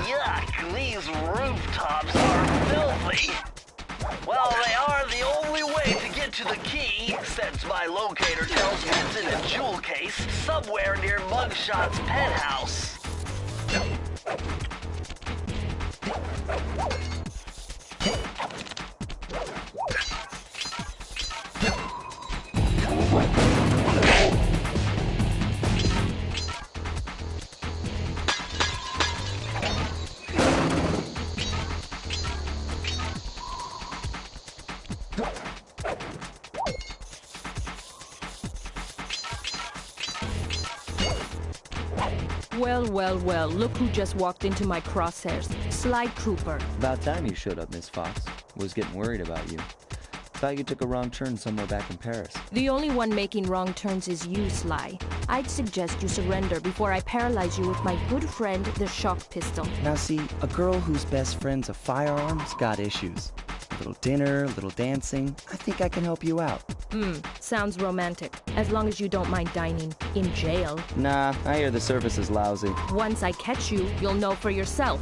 Yuck, these rooftops are filthy. Well, they are the only way to get to the key, since my locator tells me it's in a jewel case somewhere near Mugshot's penthouse. Well, look who just walked into my crosshairs. Sly Trooper. About time you showed up, Miss Fox. Was getting worried about you. thought you took a wrong turn somewhere back in Paris. The only one making wrong turns is you, Sly. I'd suggest you surrender before I paralyze you with my good friend, the shock pistol. Now see, a girl whose best friend's a firearm's got issues. A little dinner, a little dancing. I think I can help you out. Sounds romantic. As long as you don't mind dining in jail. Nah, I hear the service is lousy. Once I catch you, you'll know for yourself.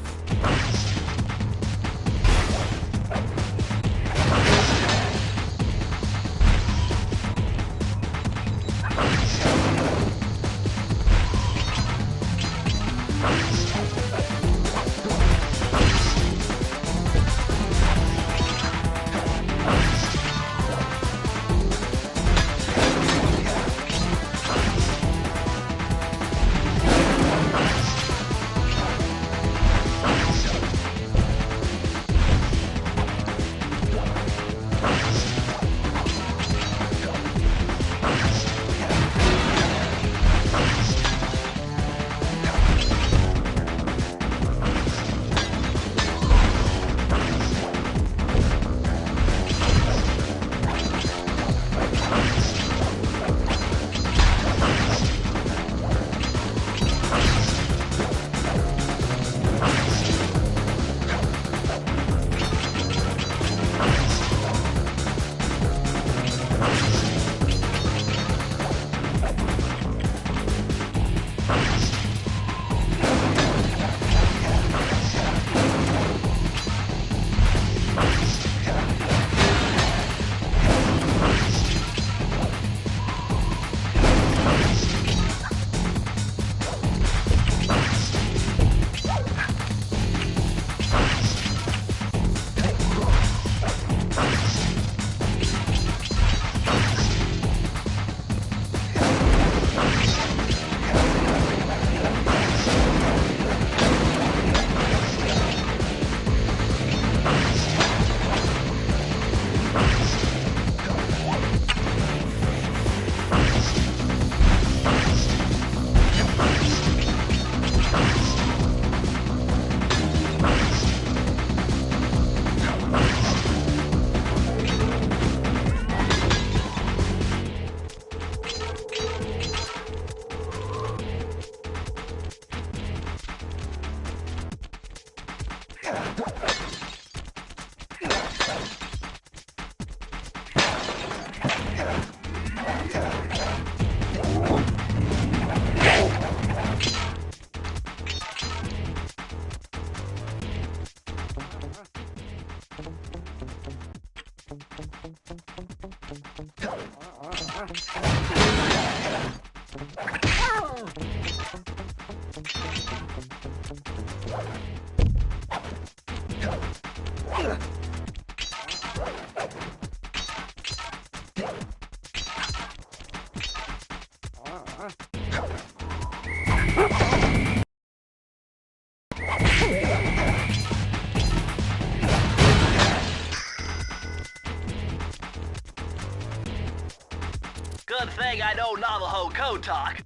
Good thing I know Navajo code talk.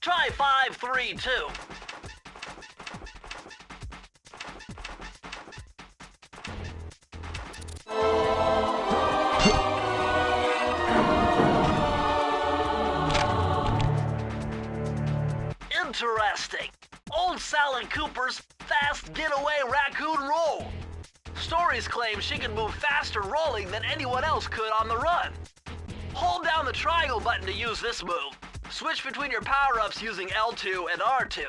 Try 532. Interesting. Old Sally Cooper's fast getaway raccoon roll. Stories claim she can move faster rolling than anyone else could on the run. Hold down the triangle button to use this move. Switch between your power-ups using L2 and R2.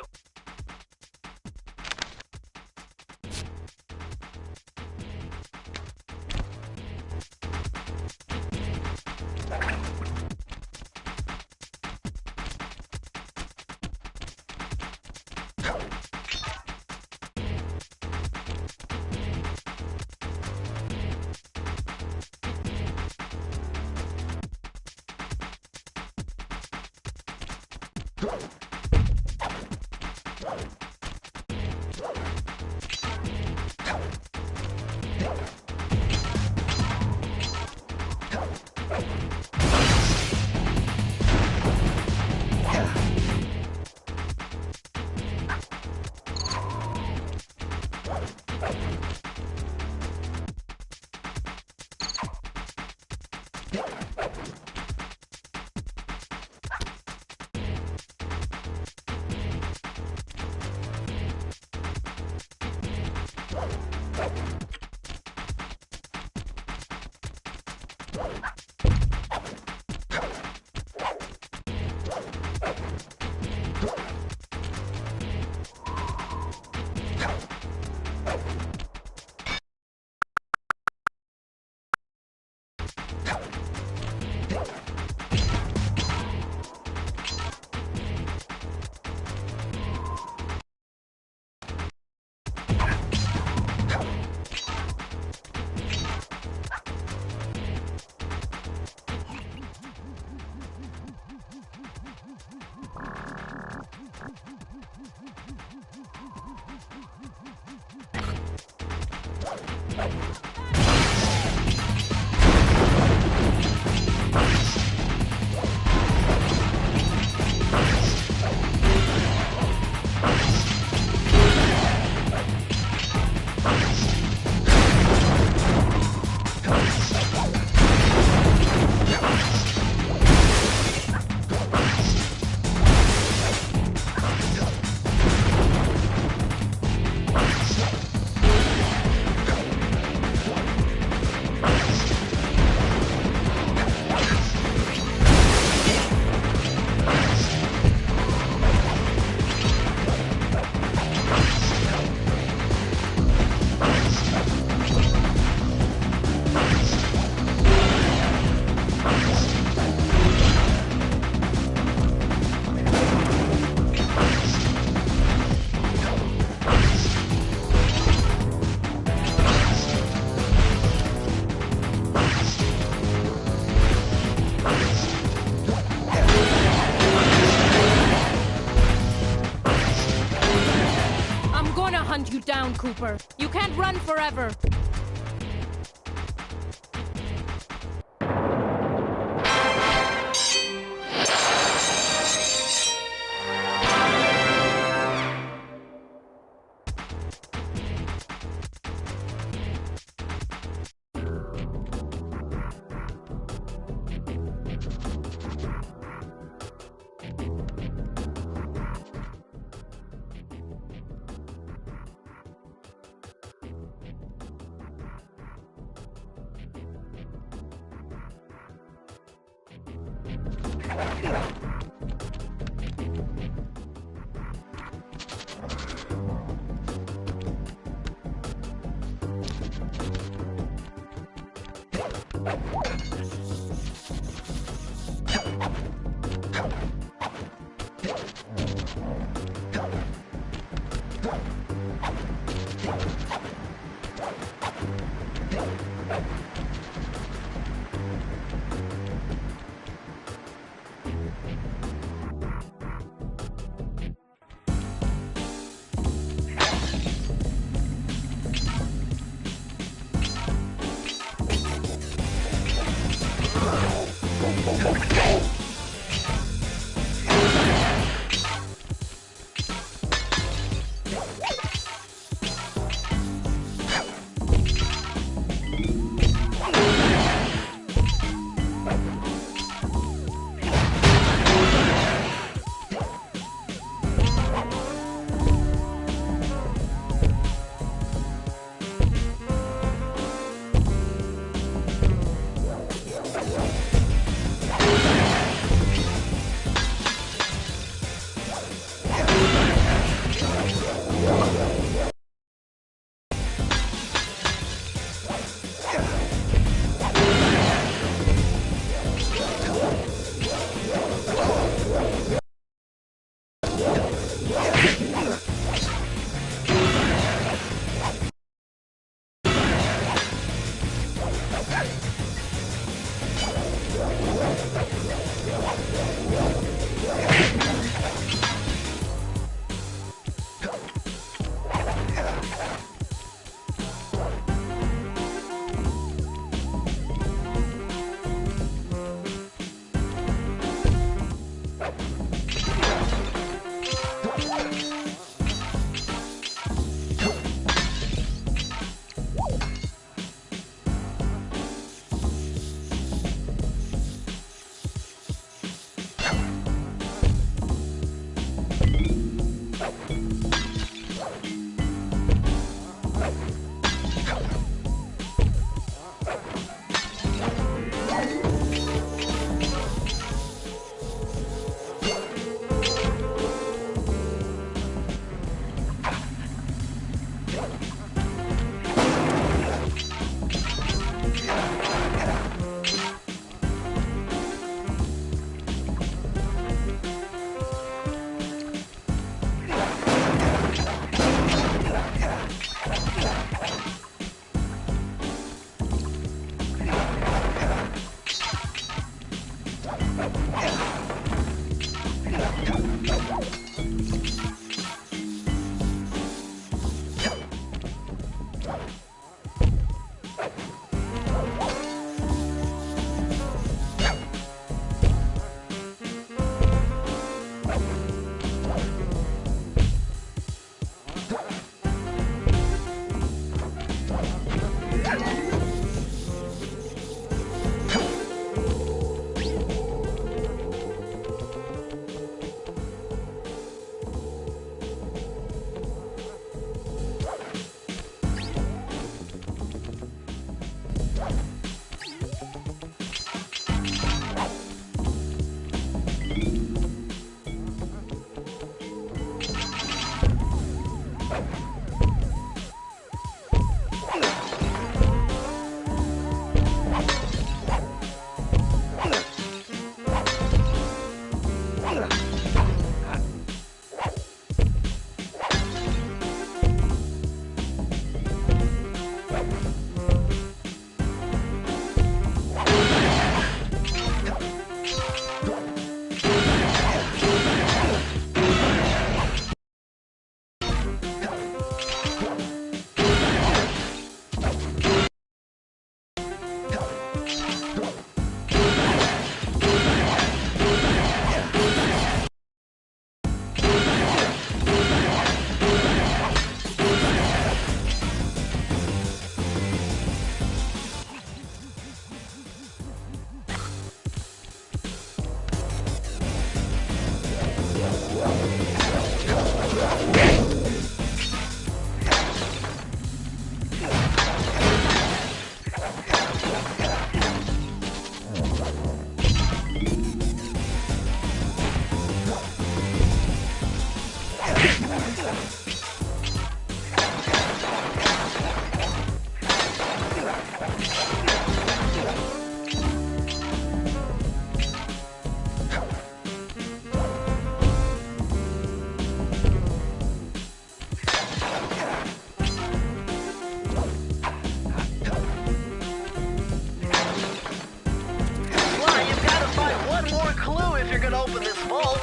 Cooper. You can't run forever. one more clue if you're gonna open this vault.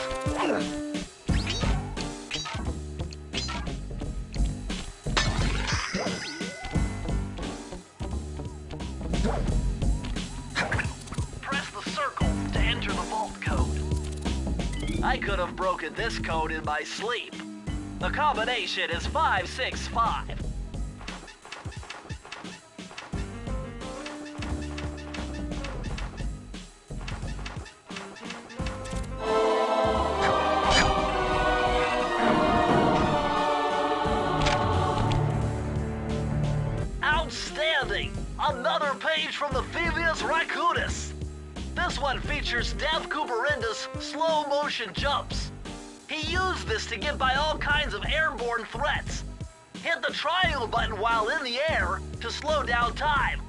Press the circle to enter the vault code. I could have broken this code in my sleep. The combination is 565. Outstanding! Another page from the Phoebius Raccoonus. This one features Dev Cooperenda's slow motion jumps. He used this to get by all kinds of airborne threats. Hit the triangle button while in the air to slow down time.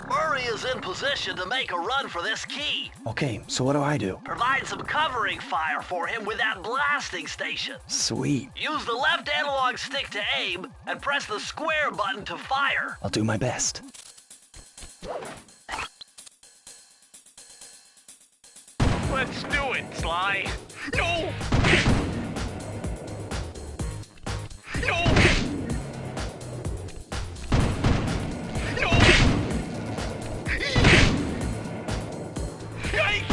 Murray is in position to make a run for this key. Okay, so what do I do? Provide some covering fire for him with that blasting station. Sweet. Use the left analog stick to aim and press the square button to fire. I'll do my best. Let's do it, Sly. No! No! No! Hey!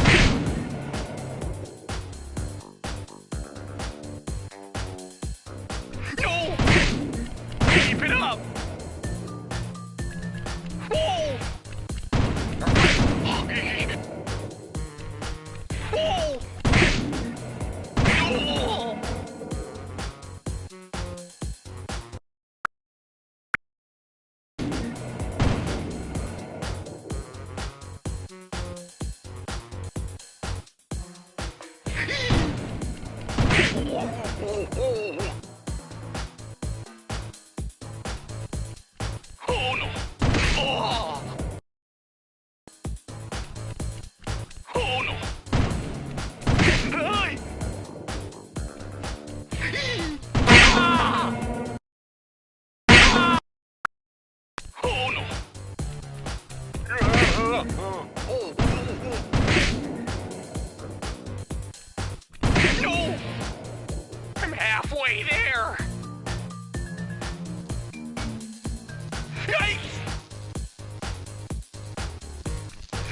No! Keep it up! Whoa! Whoa! No! Oh no! Oh! Oh no! Ay! Ah! Oh no! way there! Yikes!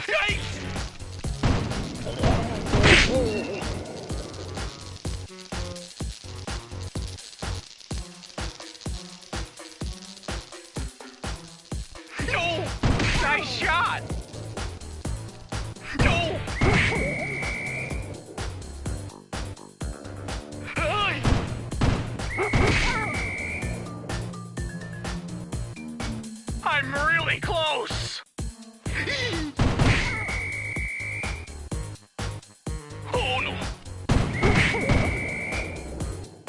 Yikes! No! Nice shot! No! Hey! I'm really close! Oh no!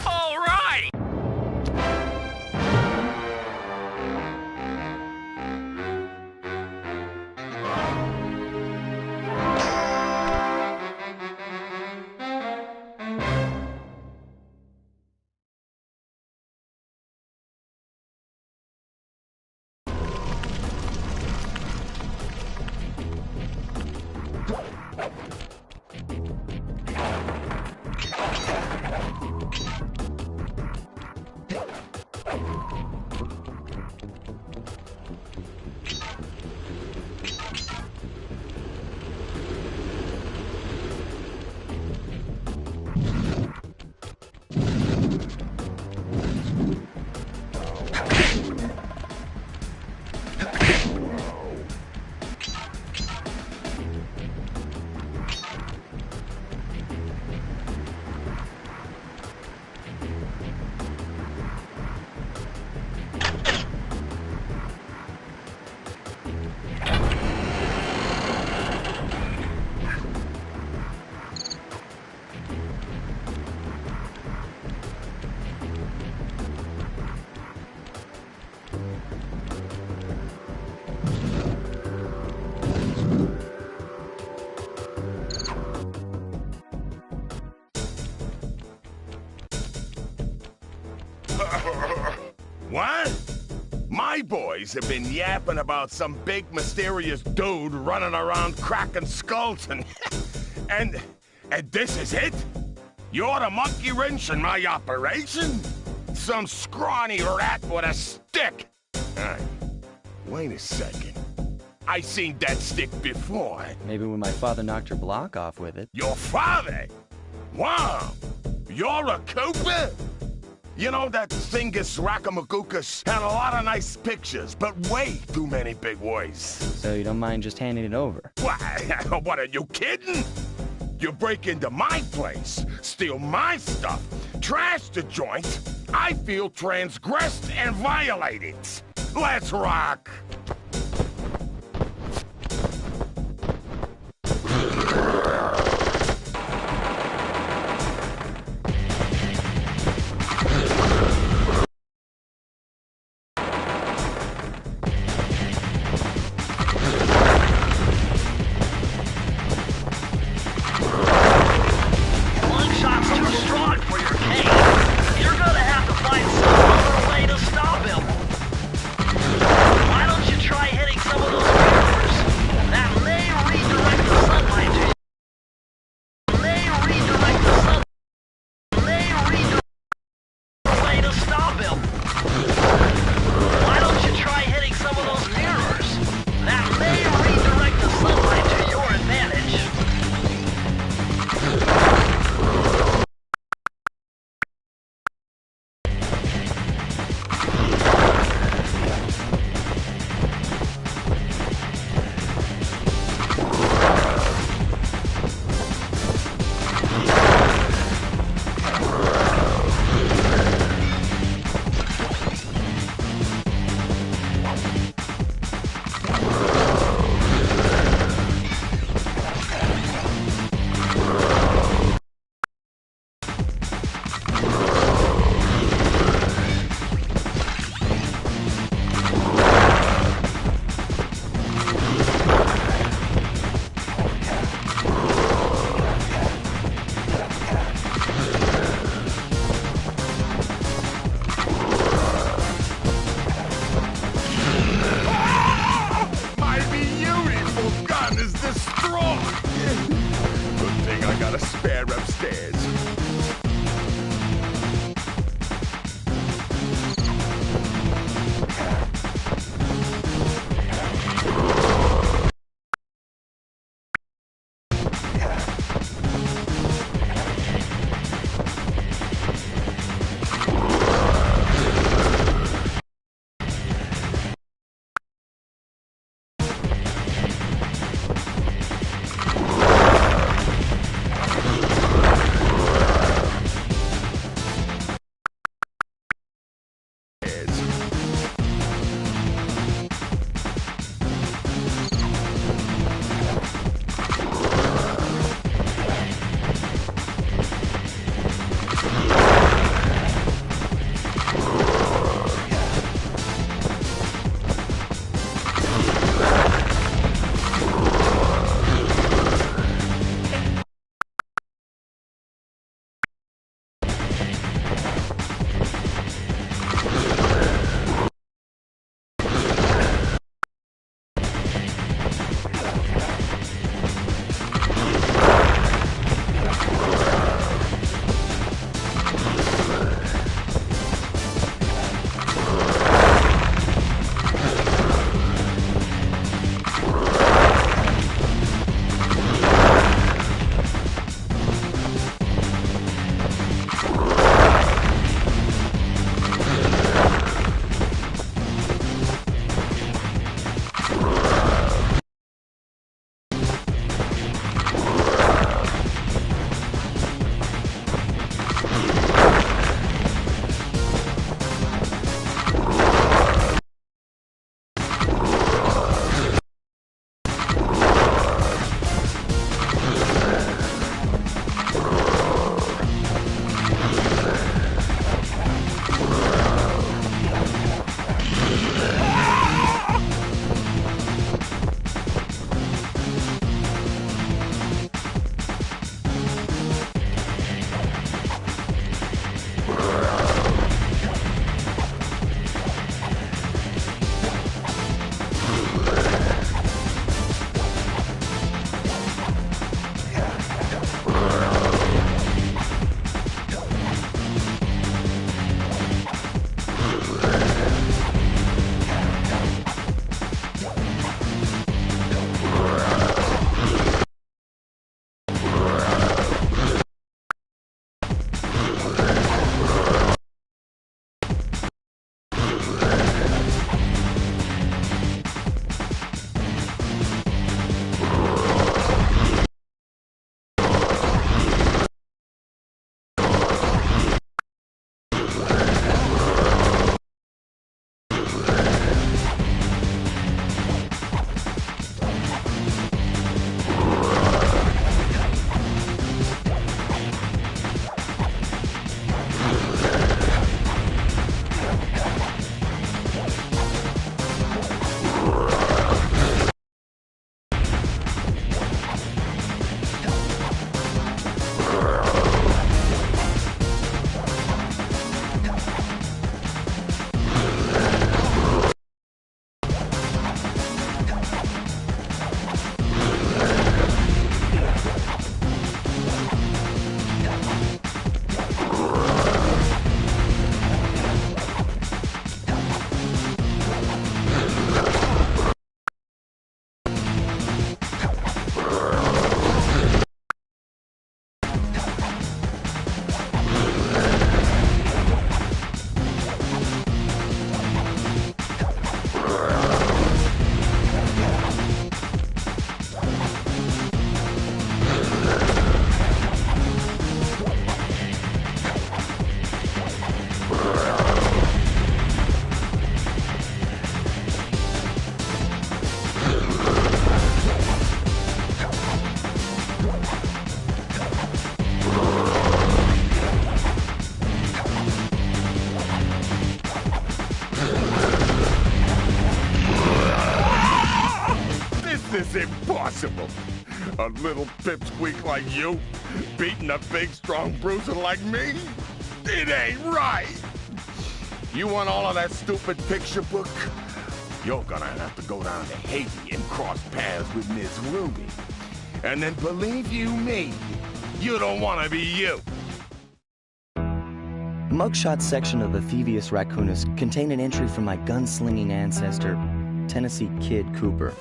All right! What? My boys have been yapping about some big mysterious dude running around cracking skulls and this is it? You're the monkey wrench in my operation? Some scrawny rat with a stick. Hey, wait a second. I seen that stick before. Maybe when my father knocked your block off with it. Your father? Wow! You're a Cooper? You know, that Thingus Rackamagookus had a lot of nice pictures, but way too many big words. So you don't mind just handing it over? What, are you kidding? You break into my place, steal my stuff, trash the joint. I feel transgressed and violated. Let's rock! This is impossible. A little pipsqueak like you, beating a big, strong bruiser like me? It ain't right. You want all of that stupid picture book? You're gonna have to go down to Haiti and cross paths with Miss Ruby. And then believe you me, you don't want to be you. The mugshot section of the Thievius Raccoonus contained an entry from my gunslinging ancestor, Tennessee Kid Cooper.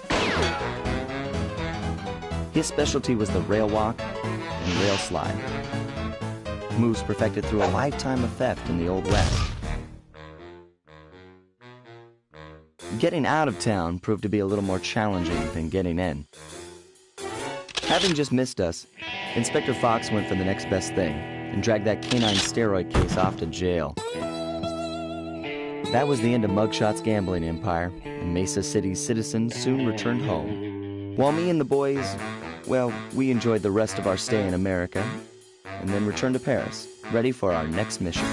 His specialty was the rail walk and rail slide, moves perfected through a lifetime of theft in the Old West. Getting out of town proved to be a little more challenging than getting in. Having just missed us, Inspector Fox went for the next best thing and dragged that canine steroid case off to jail. That was the end of Mugshot's gambling empire, and Mesa City's citizens soon returned home. While me and the boys, well, we enjoyed the rest of our stay in America, and then returned to Paris, ready for our next mission.